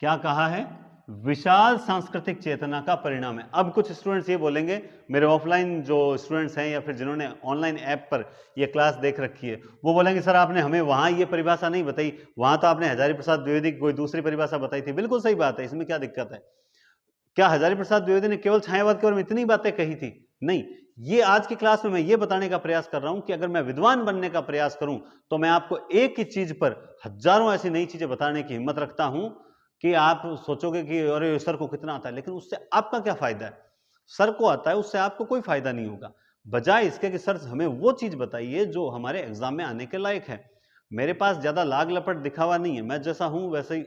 क्या कहा है? विशाल सांस्कृतिक चेतना का परिणाम है। अब कुछ स्टूडेंट्स ये बोलेंगे, मेरे ऑफलाइन जो स्टूडेंट्स हैं या फिर जिन्होंने ऑनलाइन ऐप पर ये क्लास देख रखी है, वो बोलेंगे सर आपने हमें वहां ये परिभाषा नहीं बताई, वहां तो आपने हजारी प्रसाद द्विवेदी की कोई दूसरी परिभाषा बताई थी। बिल्कुल सही बात है, इसमें क्या दिक्कत है? क्या हजारी प्रसाद द्विवेदी ने केवल छायावाद के बारे में इतनी बातें कही थी? नहीं, ये आज की क्लास में मैं ये बताने का प्रयास कर रहा हूं कि अगर मैं विद्वान बनने का प्रयास करूं तो मैं आपको एक ही चीज पर हजारों ऐसी नई चीजें बताने की हिम्मत रखता हूं कि आप सोचोगे कि अरे सर को कितना आता है, लेकिन उससे आपका क्या फायदा है? सर को आता है उससे आपको कोई फायदा नहीं होगा। बजाय इसके कि सर हमें वो चीज बताइए जो हमारे एग्जाम में आने के लायक है। मेरे पास ज्यादा लाग लपट दिखावा नहीं है, मैं जैसा हूं वैसे ही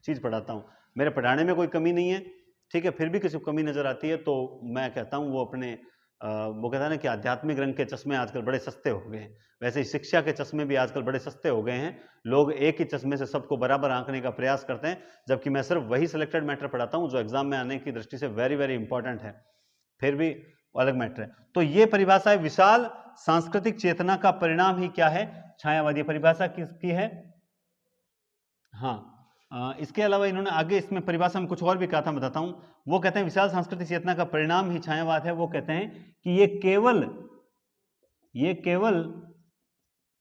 चीज पढ़ाता हूं, मेरे पढ़ाने में कोई कमी नहीं है, ठीक है। फिर भी किसी को कमी नजर आती है तो मैं कहता हूं वो अपने वो कहता है ना कि आध्यात्मिक रंग के चश्मे आजकल बड़े सस्ते हो गए हैं, वैसे ही शिक्षा के चश्मे भी आजकल बड़े सस्ते हो गए हैं। लोग एक ही चश्मे से सबको बराबर आंकने का प्रयास करते हैं, जबकि मैं सिर्फ वही सिलेक्टेड मैटर पढ़ाता हूं जो एग्जाम में आने की दृष्टि से वेरी वेरी इंपॉर्टेंट है, फिर भी अलग मैटर है। तो ये परिभाषा है, विशाल सांस्कृतिक चेतना का परिणाम ही क्या है, छायावाद। ये परिभाषा किसकी है? हाँ, इसके अलावा इन्होंने आगे इसमें परिभाषा में कुछ और भी कहा था, बताता हूं। वो कहते हैं विशाल सांस्कृतिक चेतना का परिणाम ही छायावाद है। वो कहते हैं कि ये केवल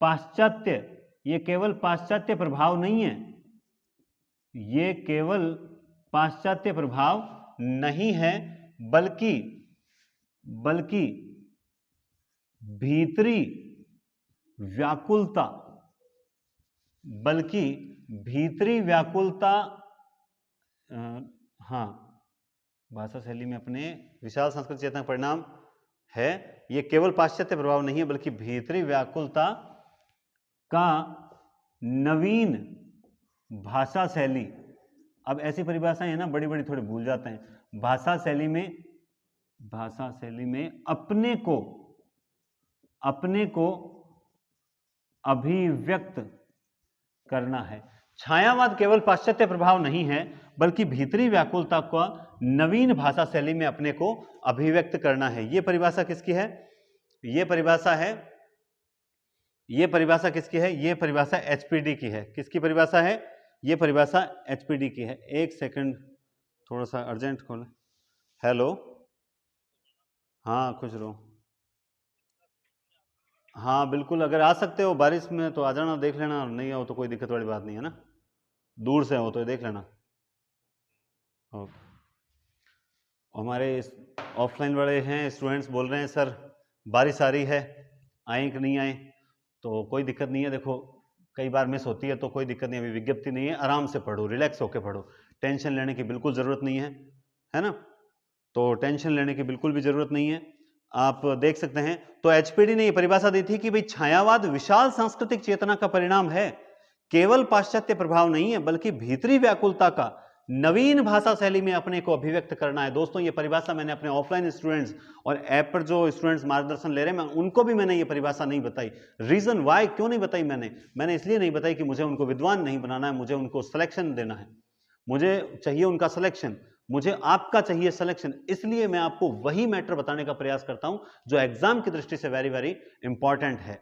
पाश्चात्य प्रभाव नहीं है, ये केवल पाश्चात्य प्रभाव नहीं है, बल्कि भीतरी व्याकुलता, हाँ, भाषा शैली में अपने विशाल सांस्कृतिक चेतना का परिणाम है। ये केवल पाश्चात्य प्रभाव नहीं है बल्कि भीतरी व्याकुलता का नवीन भाषा शैली। अब ऐसी परिभाषाएं है ना बड़ी बड़ी थोड़ी भूल जाते हैं। भाषा शैली में अपने को अभिव्यक्त करना है। छायावाद केवल पाश्चात्य प्रभाव नहीं है बल्कि भीतरी व्याकुलता का नवीन भाषा शैली में अपने को अभिव्यक्त करना है। यह परिभाषा किसकी है? यह परिभाषा किसकी है? यह परिभाषा एचपीडी की है। किसकी परिभाषा है? यह परिभाषा एचपीडी की है। एक सेकंड, थोड़ा सा अर्जेंट खोलें। हेलो, हाँ खुश रहो। हाँ बिल्कुल, अगर आ सकते हो बारिश में तो आ जाना, देख लेना, और नहीं आओ तो कोई दिक्कत वाली बात नहीं है ना, दूर से हो तो देख लेना। हमारे ऑफलाइन वाले हैं स्टूडेंट्स बोल रहे हैं सर बारिश आ रही है, आए कि नहीं आए, तो कोई दिक्कत नहीं है। देखो कई बार मिस होती है तो कोई दिक्कत नहीं है, अभी विज्ञप्ति नहीं है, आराम से पढ़ो, रिलैक्स होकर पढ़ो, टेंशन लेने की बिल्कुल ज़रूरत नहीं है ना। तो टेंशन लेने की बिल्कुल भी ज़रूरत नहीं है, आप देख सकते हैं। तो एचपीडी ने यह परिभाषा दी थी कि भाई छायावाद विशाल सांस्कृतिक चेतना का परिणाम है, केवल पाश्चात्य प्रभाव नहीं है बल्कि भीतरी व्याकुलता का नवीन भाषा शैली में अपने को अभिव्यक्त करना है। दोस्तों ये परिभाषा मैंने अपने ऑफलाइन स्टूडेंट्स और ऐप पर जो स्टूडेंट्स मार्गदर्शन ले रहे हैं, मैं उनको भी मैंने ये परिभाषा नहीं बताई। रीजन वाई, क्यों नहीं बताई मैंने इसलिए नहीं बताई कि मुझे उनको विद्वान नहीं बनाना है, मुझे उनको सिलेक्शन देना है, मुझे चाहिए उनका सिलेक्शन, मुझे आपका चाहिए सिलेक्शन। इसलिए मैं आपको वही मैटर बताने का प्रयास करता हूं जो एग्जाम की दृष्टि से वेरी वेरी इंपॉर्टेंट है।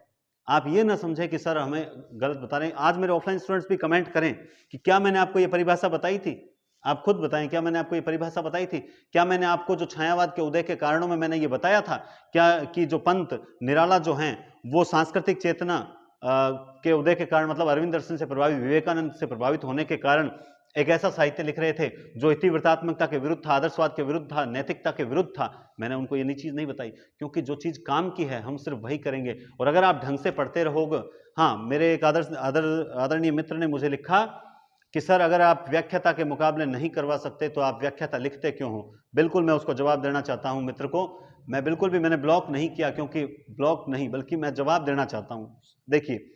आप ये ना समझे कि सर हमें गलत बता रहे हैं। आज मेरे ऑफलाइन स्टूडेंट्स भी कमेंट करें कि क्या मैंने आपको ये परिभाषा बताई थी, आप खुद बताएं क्या मैंने आपको ये परिभाषा बताई थी, क्या मैंने आपको जो छायावाद के उदय के कारणों में मैंने ये बताया था क्या कि जो पंत निराला जो हैं वो सांस्कृतिक चेतना के उदय के कारण, मतलब अरविंद दर्शन से प्रभावित, विवेकानंद से प्रभावित होने के कारण एक ऐसा साहित्य लिख रहे थे जो इतिवृत्तात्मकता के विरुद्ध था, आदर्शवाद के विरुद्ध था, नैतिकता के विरुद्ध था। मैंने उनको ये नई चीज नहीं बताई, क्योंकि जो चीज काम की है हम सिर्फ वही करेंगे। और अगर आप ढंग से पढ़ते रहोगे, हाँ, मेरे एक आदरणीय मित्र ने मुझे लिखा कि सर अगर आप व्याख्याता के मुकाबले नहीं करवा सकते तो आप व्याख्याता लिखते क्यों हो। बिल्कुल मैं उसको जवाब देना चाहता हूं मित्र को, मैं बिल्कुल भी, मैंने ब्लॉक नहीं किया, क्योंकि ब्लॉक नहीं बल्कि मैं जवाब देना चाहता हूं। देखिए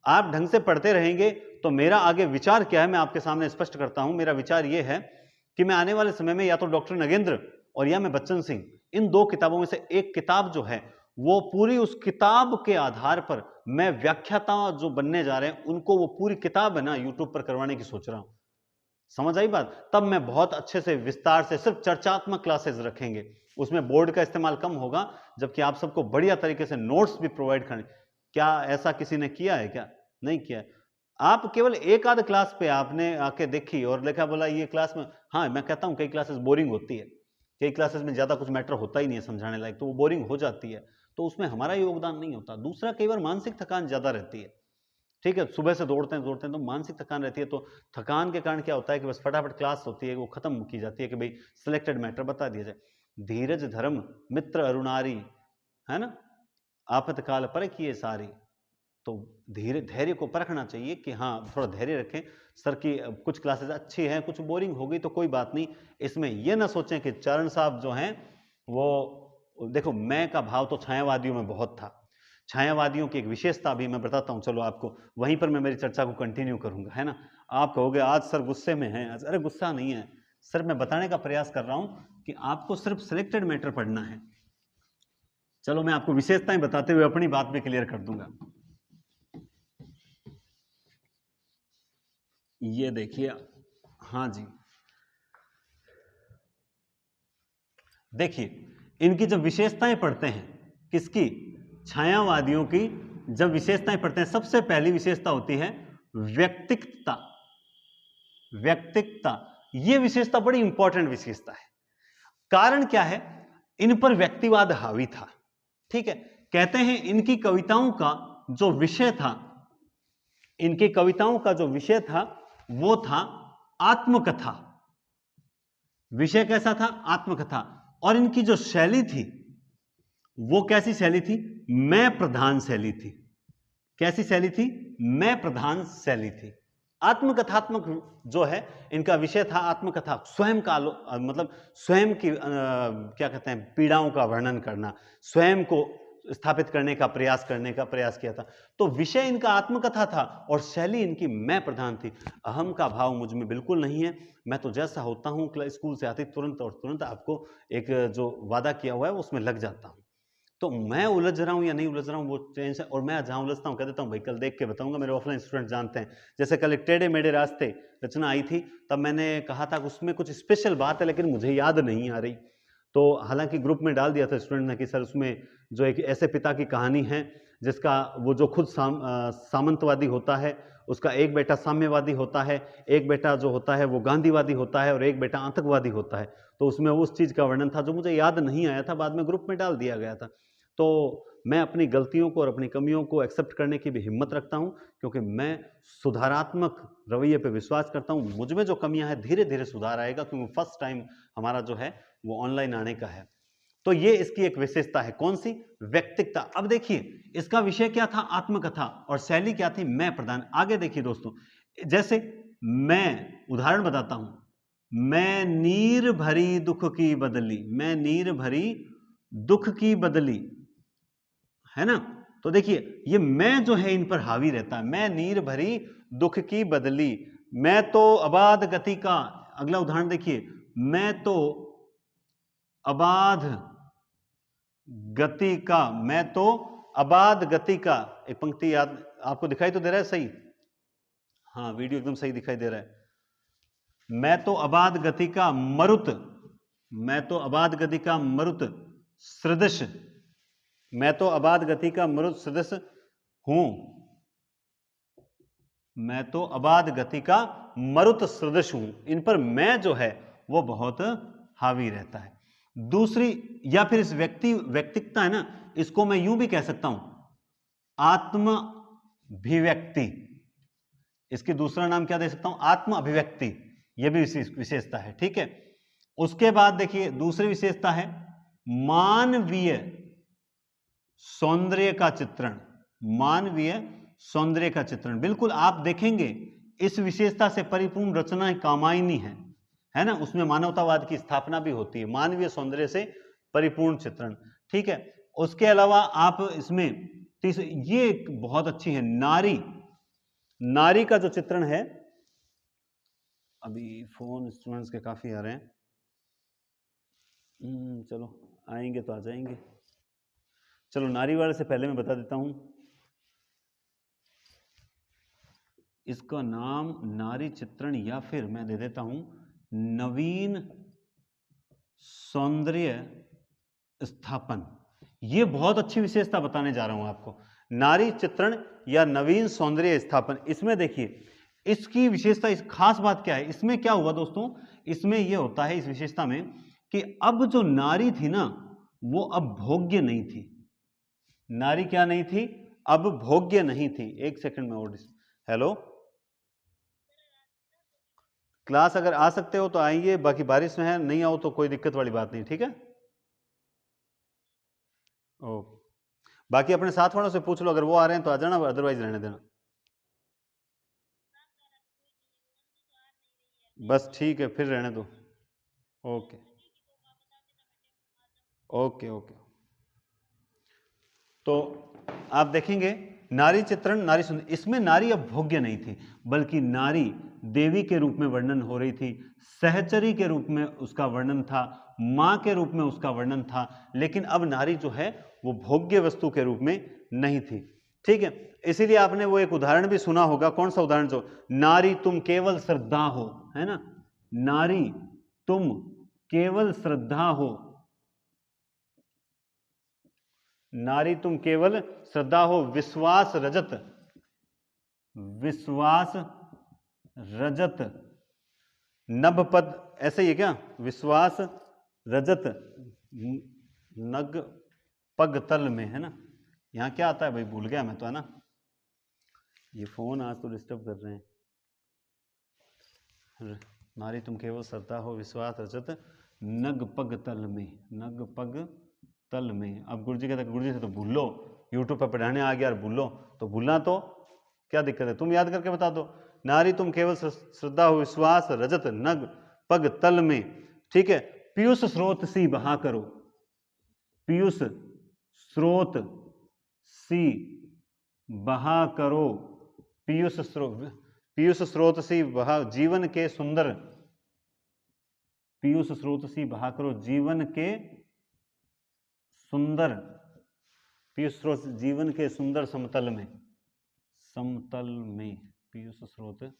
आप ढंग से पढ़ते रहेंगे तो मेरा आगे विचार क्या है मैं आपके सामने स्पष्ट करता हूं। मेरा विचार यह है कि मैं आने वाले समय में या तो डॉक्टर नगेंद्र और या मैं बच्चन सिंह, इन दो किताबों में से एक किताब जो है वो पूरी उस किताब के आधार पर मैं व्याख्याता जो बनने जा रहे हैं उनको वो पूरी किताब है ना यूट्यूब पर करवाने की सोच रहा हूं। समझ आई बात? तब मैं बहुत अच्छे से विस्तार से सिर्फ चर्चात्मक क्लासेस रखेंगे, उसमें बोर्ड का इस्तेमाल कम होगा, जबकि आप सबको बढ़िया तरीके से नोट्स भी प्रोवाइड करें। क्या ऐसा किसी ने किया है? क्या नहीं किया है? आप केवल एक आध क्लास पे आपने आके देखी और लिखा बोला ये क्लास में, हाँ मैं कहता हूं कई क्लासेस बोरिंग होती है, कई क्लासेस में ज्यादा कुछ मैटर होता ही नहीं है समझाने लायक, तो वो बोरिंग हो जाती है, तो उसमें हमारा योगदान नहीं होता। दूसरा, कई बार मानसिक थकान ज्यादा रहती है, ठीक है, सुबह से दौड़ते हैं तो मानसिक थकान रहती है, तो थकान के कारण क्या होता है कि बस फटाफट क्लास होती है वो खत्म की जाती है कि भाई सिलेक्टेड मैटर बता दिया जाए। धीरज धर्म मित्र अरुणारी, है ना, आफतकाल पर किए सारी। तो धैर्य को परखना चाहिए कि हाँ थोड़ा धैर्य रखें। सर की कुछ क्लासेस अच्छी हैं, कुछ बोरिंग होगी तो कोई बात नहीं। इसमें यह ना सोचें कि चरण साहब जो हैं वो देखो, मैं का भाव तो छायावादियों में बहुत था। छायावादियों की एक विशेषता भी मैं बताता हूं, चलो आपको, वहीं पर मैं मेरी चर्चा को कंटिन्यू करूंगा, है ना। आप कहोगे आज सर गुस्से में हैं, अरे गुस्सा नहीं है सर, मैं बताने का प्रयास कर रहा हूं कि आपको सिर्फ सिलेक्टेड मैटर पढ़ना है। चलो मैं आपको विशेषताएं बताते हुए अपनी बात भी क्लियर कर दूंगा। ये देखिए, हाँ जी, देखिए इनकी जब विशेषताएं पढ़ते हैं, किसकी, छायावादियों की जब विशेषताएं पढ़ते हैं, सबसे पहली विशेषता होती है व्यक्तिकता। व्यक्तिकता, यह विशेषता बड़ी इंपॉर्टेंट विशेषता है। कारण क्या है, इन पर व्यक्तिवाद हावी था। ठीक है, कहते हैं इनकी कविताओं का जो विषय था, इनकी कविताओं का जो विषय था वो था आत्मकथा। विषय कैसा था, आत्मकथा। और इनकी जो शैली थी वो कैसी शैली थी, मैं प्रधान शैली थी। कैसी शैली थी, मैं प्रधान शैली थी। आत्मकथात्मक जो है इनका विषय था, आत्मकथा, स्वयं का मतलब स्वयं की क्या कहते हैं, पीड़ाओं का वर्णन करना, स्वयं को स्थापित करने का प्रयास किया था। तो विषय इनका आत्मकथा था और शैली इनकी मैं प्रधान थी। अहम का भाव मुझ में बिल्कुल नहीं है, मैं तो जैसा होता हूं स्कूल से आते तुरंत और तुरंत आपको एक जो वादा किया हुआ है उसमें लग जाता हूं। तो मैं उलझ रहा हूं या नहीं उलझ रहा हूं वो टेंशन, और मैं जहां उलझता हूं कह देता हूं भाई कल देख के बताऊंगा, मेरे ऑफलाइन स्टूडेंट जानते हैं। जैसे कल एक टेढ़े मेढ़े रास्ते रचना आई थी, तब मैंने कहा था उसमें कुछ स्पेशल बात है लेकिन मुझे याद नहीं आ रही। तो हालांकि ग्रुप में डाल दिया था स्टूडेंट ने कि सर उसमें जो एक ऐसे पिता की कहानी है जिसका वो जो खुद सामंतवादी होता है, उसका एक बेटा साम्यवादी होता है, एक बेटा जो होता है वो गांधीवादी होता है और एक बेटा आतंकवादी होता है। तो उसमें उस चीज का वर्णन था जो मुझे याद नहीं आया था, बाद में ग्रुप में डाल दिया गया था। तो मैं अपनी गलतियों को और अपनी कमियों को एक्सेप्ट करने की भी हिम्मत रखता हूं, क्योंकि मैं सुधारात्मक रवैये पे विश्वास करता हूं। मुझ में जो कमियां हैं धीरे धीरे सुधार आएगा, क्योंकि फर्स्ट टाइम हमारा जो है वो ऑनलाइन आने का है। तो ये इसकी एक विशेषता है, कौन सी, व्यक्तिकता। अब देखिए इसका विषय क्या था, आत्मकथा, और शैली क्या थी, मैं प्रधान। आगे देखिए दोस्तों, जैसे मैं उदाहरण बताता हूं, मैं नीर भरी दुख की बदली, मैं नीर भरी दुख की बदली, है ना। तो देखिए ये मैं जो है इन पर हावी रहता है, मैं नीर भरी दुख की बदली, मैं तो अबाध गति का। अगला उदाहरण देखिए, मैं तो अबाध गति का, मैं तो अबाध गति का। एक पंक्ति याद आपको दिखाई तो दे रहा है सही, हाँ वीडियो एकदम सही दिखाई दे रहा है। मैं तो अबाध गति का मरुत, मैं तो अबाध गति का मरुत सदृश, मैं तो अबाध गति का मरुत सदृश हूं, मैं तो अबाध गति का मरुत सदृश हूं। इन पर मैं जो है वो बहुत हावी रहता है। दूसरी, या फिर इस व्यक्तिकता है ना, इसको मैं यूं भी कह सकता हूं, आत्म अभिव्यक्ति। इसकी दूसरा नाम क्या दे सकता हूं, आत्म अभिव्यक्ति। यह भी विशेषता है, ठीक है। उसके बाद देखिए दूसरी विशेषता है मानवीय सौंदर्य का चित्रण। मानवीय सौंदर्य का चित्रण, बिल्कुल आप देखेंगे इस विशेषता से परिपूर्ण रचना कामायनी है ना, उसमें मानवतावाद की स्थापना भी होती है, मानवीय सौंदर्य से परिपूर्ण चित्रण, ठीक है। उसके अलावा आप इसमें ये एक बहुत अच्छी है, नारी, नारी का जो चित्रण है, अभी फोन स्टूडेंट्स के काफी आ रहे हैं, चलो आएंगे तो आ जाएंगे। चलो नारी वाले से पहले मैं बता देता हूं, इसका नाम नारी चित्रण, या फिर मैं दे देता हूं नवीन सौंदर्य स्थापन। यह बहुत अच्छी विशेषता बताने जा रहा हूं आपको, नारी चित्रण या नवीन सौंदर्य स्थापन। इसमें देखिए इसकी विशेषता, इस खास बात क्या है, इसमें क्या हुआ दोस्तों, इसमें यह होता है इस विशेषता में कि अब जो नारी थी ना वो अब भोग्य नहीं थी। नारी क्या नहीं थी, अब भोग्य नहीं थी। एक सेकंड में और, हेलो, क्लास अगर आ सकते हो तो आइए, बाकी बारिश में है, नहीं आओ तो कोई दिक्कत वाली बात नहीं, ठीक है। ओ, बाकी अपने साथ वालों से पूछ लो, अगर वो आ रहे हैं तो आ जाना, अदरवाइज रहने देना। बस ठीक है, फिर रहने दो। Okay, okay okay. तो आप देखेंगे नारी चित्रण, नारी सुंदर, इसमें नारी अब भोग्य नहीं थी, बल्कि नारी देवी के रूप में वर्णन हो रही थी, सहचरी के रूप में उसका वर्णन था, मां के रूप में उसका वर्णन था, लेकिन अब नारी जो है वो भोग्य वस्तु के रूप में नहीं थी। ठीक है, इसीलिए आपने वो एक उदाहरण भी सुना होगा, कौन सा उदाहरण, जो नारी तुम केवल श्रद्धा हो, है ना, नारी तुम केवल श्रद्धा हो, नारी तुम केवल श्रद्धा हो, विश्वास रजत, विश्वास रजत नभ पद, ऐसे ही है क्या, विश्वास रजत नग पग तल में, है ना। यहां क्या आता है भाई, भूल गया मैं तो, है ना, ये फोन आज तो डिस्टर्ब कर रहे हैं। नारी तुम केवल श्रद्धा हो, विश्वास रजत नग पग तल में, नग पग तल में। अब गुरु जी कहते हैं, गुरु जी से तो भूल लो, यूट्यूब पर पढ़ाने आ गया और भूल लो, तो भूलना तो क्या दिक्कत है, तुम याद करके बता दो। नारी तुम केवल श्रद्धा हो, विश्वास रजत नग पग तल में, ठीक है। पीयूष स्रोत सी बहा करो, पीयूष स्रोत सी बहा करो, पीयूष स्रोत सी बहा, जीवन के सुंदर, पीयूष स्रोत सी बहा करो जीवन के सुंदर, पीयूष स्रोत जीवन के सुंदर समतल में, समतल में पीयूष स्रोत।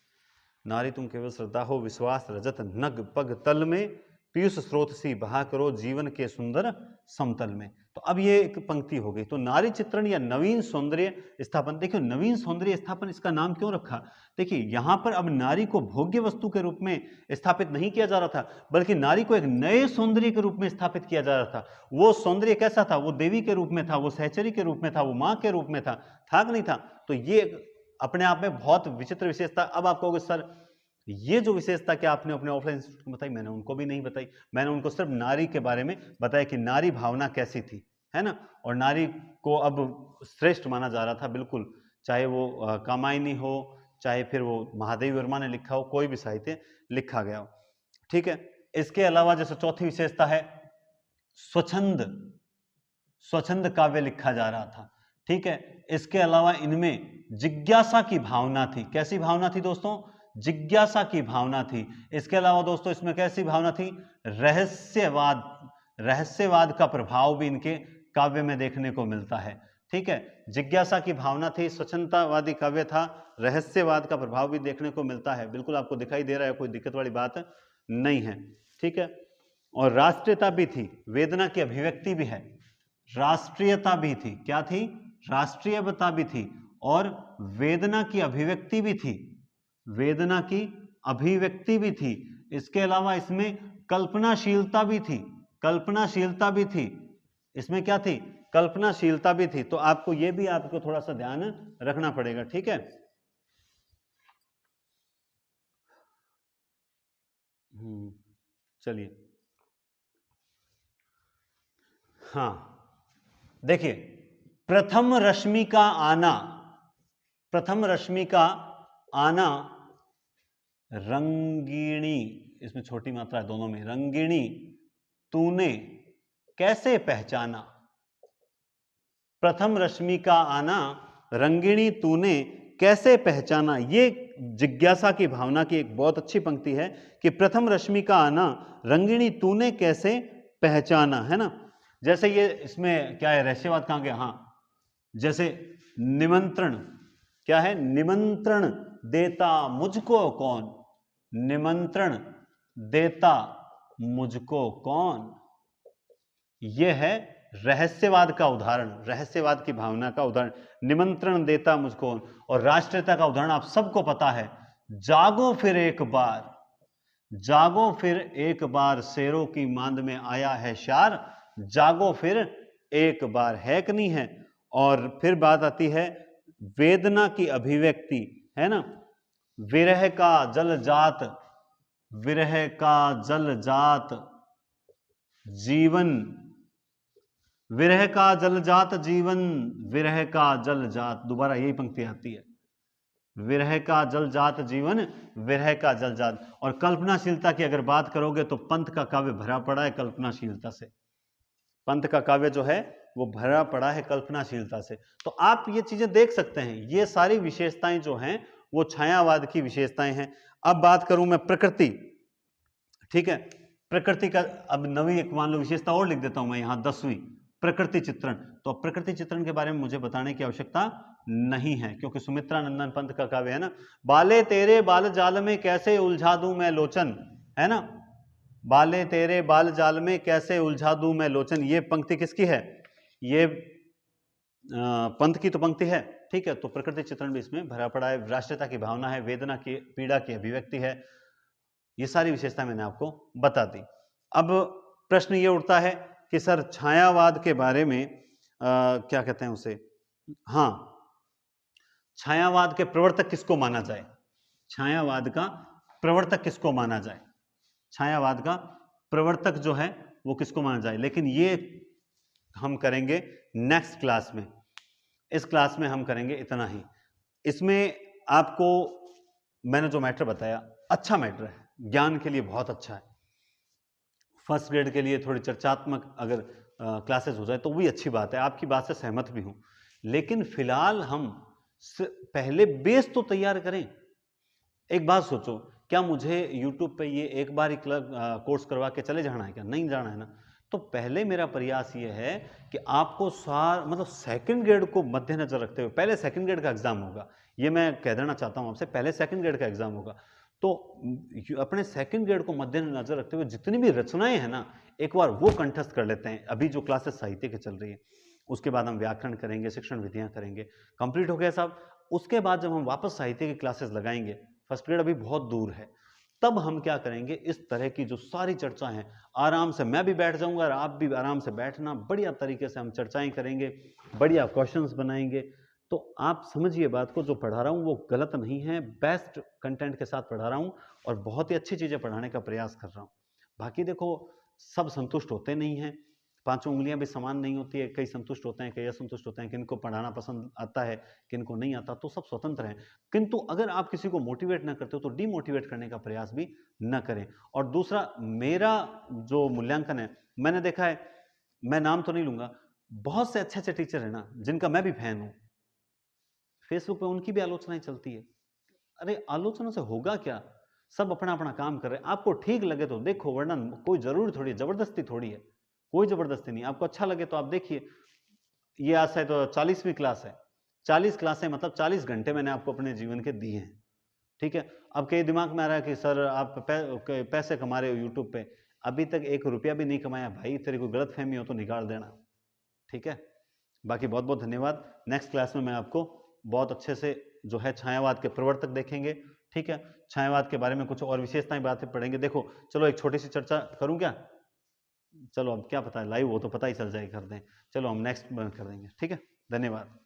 नारी तुम केवल श्रद्धा हो, विश्वास रजत नग पग तल में, पीयूष स्रोत सी बहा करो जीवन के सुंदर समतल में। तो अब ये एक पंक्ति हो गई। तो नारी चित्रण या नवीन सौंदर्य स्थापन, देखिए नवीन सौंदर्य स्थापन इसका नाम क्यों रखा, देखिए यहां पर अब नारी को भोग्य वस्तु के रूप में स्थापित नहीं किया जा रहा था, बल्कि नारी को एक नए सौंदर्य के रूप में स्थापित किया जा रहा था। वो सौंदर्य कैसा था, वो देवी के रूप में था, वो सहचरी के रूप में था, वो मां के रूप में था कि नहीं था। तो ये अपने आप में बहुत विचित्र विशेषता। अब आप कहोगे सर ये जो विशेषता क्या आपने अपने ऑफलाइन इंस्टीट्यूट को बताई, मैंने उनको भी नहीं बताई, मैंने उनको सिर्फ नारी के बारे में बताया कि नारी भावना कैसी थी, है ना। और नारी को अब श्रेष्ठ माना जा रहा था, बिल्कुल, चाहे वो कामायनी हो, चाहे फिर वो महादेवी वर्मा ने लिखा हो, कोई भी साहित्य लिखा गया हो, ठीक है। इसके अलावा जैसे चौथी विशेषता है स्वच्छंद, स्वच्छंद काव्य लिखा जा रहा था, ठीक है। इसके अलावा इनमें जिज्ञासा की भावना थी। कैसी भावना थी दोस्तों, जिज्ञासा की भावना थी। इसके अलावा दोस्तों इसमें कैसी भावना थी, रहस्यवाद, रहस्यवाद का प्रभाव भी इनके काव्य में देखने को मिलता है, ठीक है। जिज्ञासा की भावना थी, स्वच्छंदतावादी काव्य था, रहस्यवाद का प्रभाव भी देखने को मिलता है, बिल्कुल आपको दिखाई दे रहा है, कोई दिक्कत वाली बात नहीं है, ठीक है। और राष्ट्रीयता भी थी, वेदना की अभिव्यक्ति भी है, राष्ट्रीयता भी थी, क्या थी, राष्ट्रीयता भी थी, और वेदना की अभिव्यक्ति भी थी, वेदना की अभिव्यक्ति भी थी। इसके अलावा इसमें कल्पनाशीलता भी थी, कल्पनाशीलता भी थी, इसमें क्या थी, कल्पनाशीलता भी थी। तो आपको यह भी आपको थोड़ा सा ध्यान रखना पड़ेगा, ठीक है। चलिए, हाँ देखिए, प्रथम रश्मि का आना, प्रथम रश्मि का आना, रंगिणी, इसमें छोटी मात्रा है दोनों में, रंगिणी तूने कैसे पहचाना, प्रथम रश्मि का आना, रंगिणी तूने कैसे पहचाना। ये जिज्ञासा की भावना की एक बहुत अच्छी पंक्ति है कि प्रथम रश्मि का आना, रंगिणी तूने कैसे पहचाना, है ना। जैसे ये इसमें क्या है, रहस्यवाद कहां गया, हाँ, जैसे निमंत्रण, क्या है, निमंत्रण देता मुझको कौन, निमंत्रण देता मुझको कौन, यह है रहस्यवाद का उदाहरण, रहस्यवाद की भावना का उदाहरण, निमंत्रण देता मुझको। और राष्ट्रीयता का उदाहरण आप सबको पता है, जागो फिर एक बार, जागो फिर एक बार, शेरों की मांद में आया है शार, जागो फिर एक बार, है कि नहीं है। और फिर बात आती है वेदना की अभिव्यक्ति, है ना, विरह का जल जात, विरह का जल जात जीवन, विरह का जल जात जीवन, विरह का जल जात, दोबारा यही पंक्ति आती है, विरह का जल जात जीवन, विरह का जल जात। और कल्पनाशीलता की अगर बात करोगे तो पंत का काव्य भरा पड़ा है कल्पनाशीलता से, पंत का काव्य जो है वो भरा पड़ा है कल्पनाशीलता से। तो आप ये चीजें देख सकते हैं, ये सारी विशेषताएं जो हैं वो छायावाद की विशेषताएं हैं। अब बात करूं मैं प्रकृति, ठीक है, प्रकृति का अब नवी एक मान लो विशेषता और लिख देता हूं मैं यहां 10वीं, प्रकृति चित्रण। तो प्रकृति चित्रण के बारे में मुझे बताने की आवश्यकता नहीं है, क्योंकि सुमित्रा नंदन पंत का काव्य है ना, बाले तेरे बाल जाल में कैसे उलझा दूं मैं लोचन, है ना, बाले तेरे बाल जाल में कैसे उलझा दूं मैं लोचन, ये पंक्ति किसकी है, ये पंत की तो पंक्ति है, ठीक है। तो प्रकृति चित्रण भी इसमें भरा पड़ा है, राष्ट्रीयता की भावना है, वेदना की पीड़ा की अभिव्यक्ति है, ये सारी विशेषता मैंने आपको बता दी। अब प्रश्न ये उठता है कि सर छायावाद के बारे में क्या कहते हैं उसे, हाँ, छायावाद के प्रवर्तक किसको माना जाए, छायावाद का प्रवर्तक किसको माना जाए, छायावाद का प्रवर्तक जो है वो किसको माना जाए, लेकिन ये हम करेंगे नेक्स्ट क्लास में। इस क्लास में हम करेंगे इतना ही। इसमें आपको मैंने जो मैटर बताया अच्छा मैटर है, ज्ञान के लिए बहुत अच्छा है, फर्स्ट ग्रेड के लिए थोड़ी चर्चात्मक अगर क्लासेस हो जाए तो भी अच्छी बात है, आपकी बात से सहमत भी हूं, लेकिन फिलहाल हम पहले बेस तो तैयार करें। एक बात सोचो, क्या मुझे यूट्यूब पे ये एक बार ही कोर्स करवा के चले जाना है, क्या नहीं जाना है ना। तो पहले मेरा प्रयास ये है कि आपको मतलब सेकंड ग्रेड को मद्देनजर रखते हुए, पहले सेकंड ग्रेड का एग्जाम होगा, ये मैं कह देना चाहता हूं आपसे, पहले सेकंड ग्रेड का एग्जाम होगा। तो अपने सेकंड ग्रेड को मद्देनजर रखते हुए जितनी भी रचनाएं हैं ना, एक बार वो कंठस्थ कर लेते हैं। अभी जो क्लासेस साहित्य की चल रही है, उसके बाद हम व्याकरण करेंगे, शिक्षण विधियां करेंगे, कंप्लीट हो गया साहब। उसके बाद जब हम वापस साहित्य की क्लासेस लगाएंगे, फर्स्ट ग्रेड अभी बहुत दूर है, तब हम क्या करेंगे, इस तरह की जो सारी चर्चा है, आराम से मैं भी बैठ जाऊंगा और आप भी आराम से बैठना, बढ़िया तरीके से हम चर्चाएं करेंगे, बढ़िया क्वेश्चंस बनाएंगे। तो आप समझिए बात को, जो पढ़ा रहा हूं वो गलत नहीं है, बेस्ट कंटेंट के साथ पढ़ा रहा हूं और बहुत ही अच्छी चीजें पढ़ाने का प्रयास कर रहा हूं। बाकी देखो, सब संतुष्ट होते नहीं हैं, पांचों उंगलियां भी समान नहीं होती है, कई संतुष्ट होते हैं, कई असंतुष्ट होते हैं, किनको पढ़ाना पसंद आता है, किनको नहीं आता, तो सब स्वतंत्र हैं। किंतु अगर आप किसी को मोटिवेट ना करते हो तो डीमोटिवेट करने का प्रयास भी न करें। और दूसरा, मेरा जो मूल्यांकन है, मैंने देखा है, मैं नाम तो नहीं लूंगा, बहुत से अच्छे अच्छे टीचर है ना जिनका मैं भी फैन हूं, फेसबुक पे उनकी भी आलोचनाएं चलती है। अरे आलोचना से होगा क्या, सब अपना अपना काम कर रहे हैं, आपको ठीक लगे तो देखो, वरना कोई जरूरी थोड़ी, जबरदस्ती थोड़ी है, कोई जबरदस्ती नहीं। आपको अच्छा लगे तो आप देखिए। ये आज से तो 40वीं क्लास है, 40 क्लासें मतलब 40 घंटे मैंने आपको अपने जीवन के दिए हैं, ठीक है। अब कई दिमाग में आ रहा है कि सर आप पैसे कमा रहे हो यूट्यूब पे, अभी तक 1 रुपया भी नहीं कमाया भाई, तेरे को गलत फहमी हो तो निकाल देना, ठीक है। बाकी बहुत बहुत धन्यवाद। नेक्स्ट क्लास में मैं आपको बहुत अच्छे से जो है छायावाद के प्रवर्तक देखेंगे, ठीक है। छायावाद के बारे में कुछ और विशेषताएं बातें पढ़ेंगे। देखो चलो एक छोटी सी चर्चा करूं क्या, चलो अब क्या पता है, लाइव हो तो पता ही चल जाएगा, कर दें, चलो हम नेक्स्ट कर देंगे, ठीक है। धन्यवाद।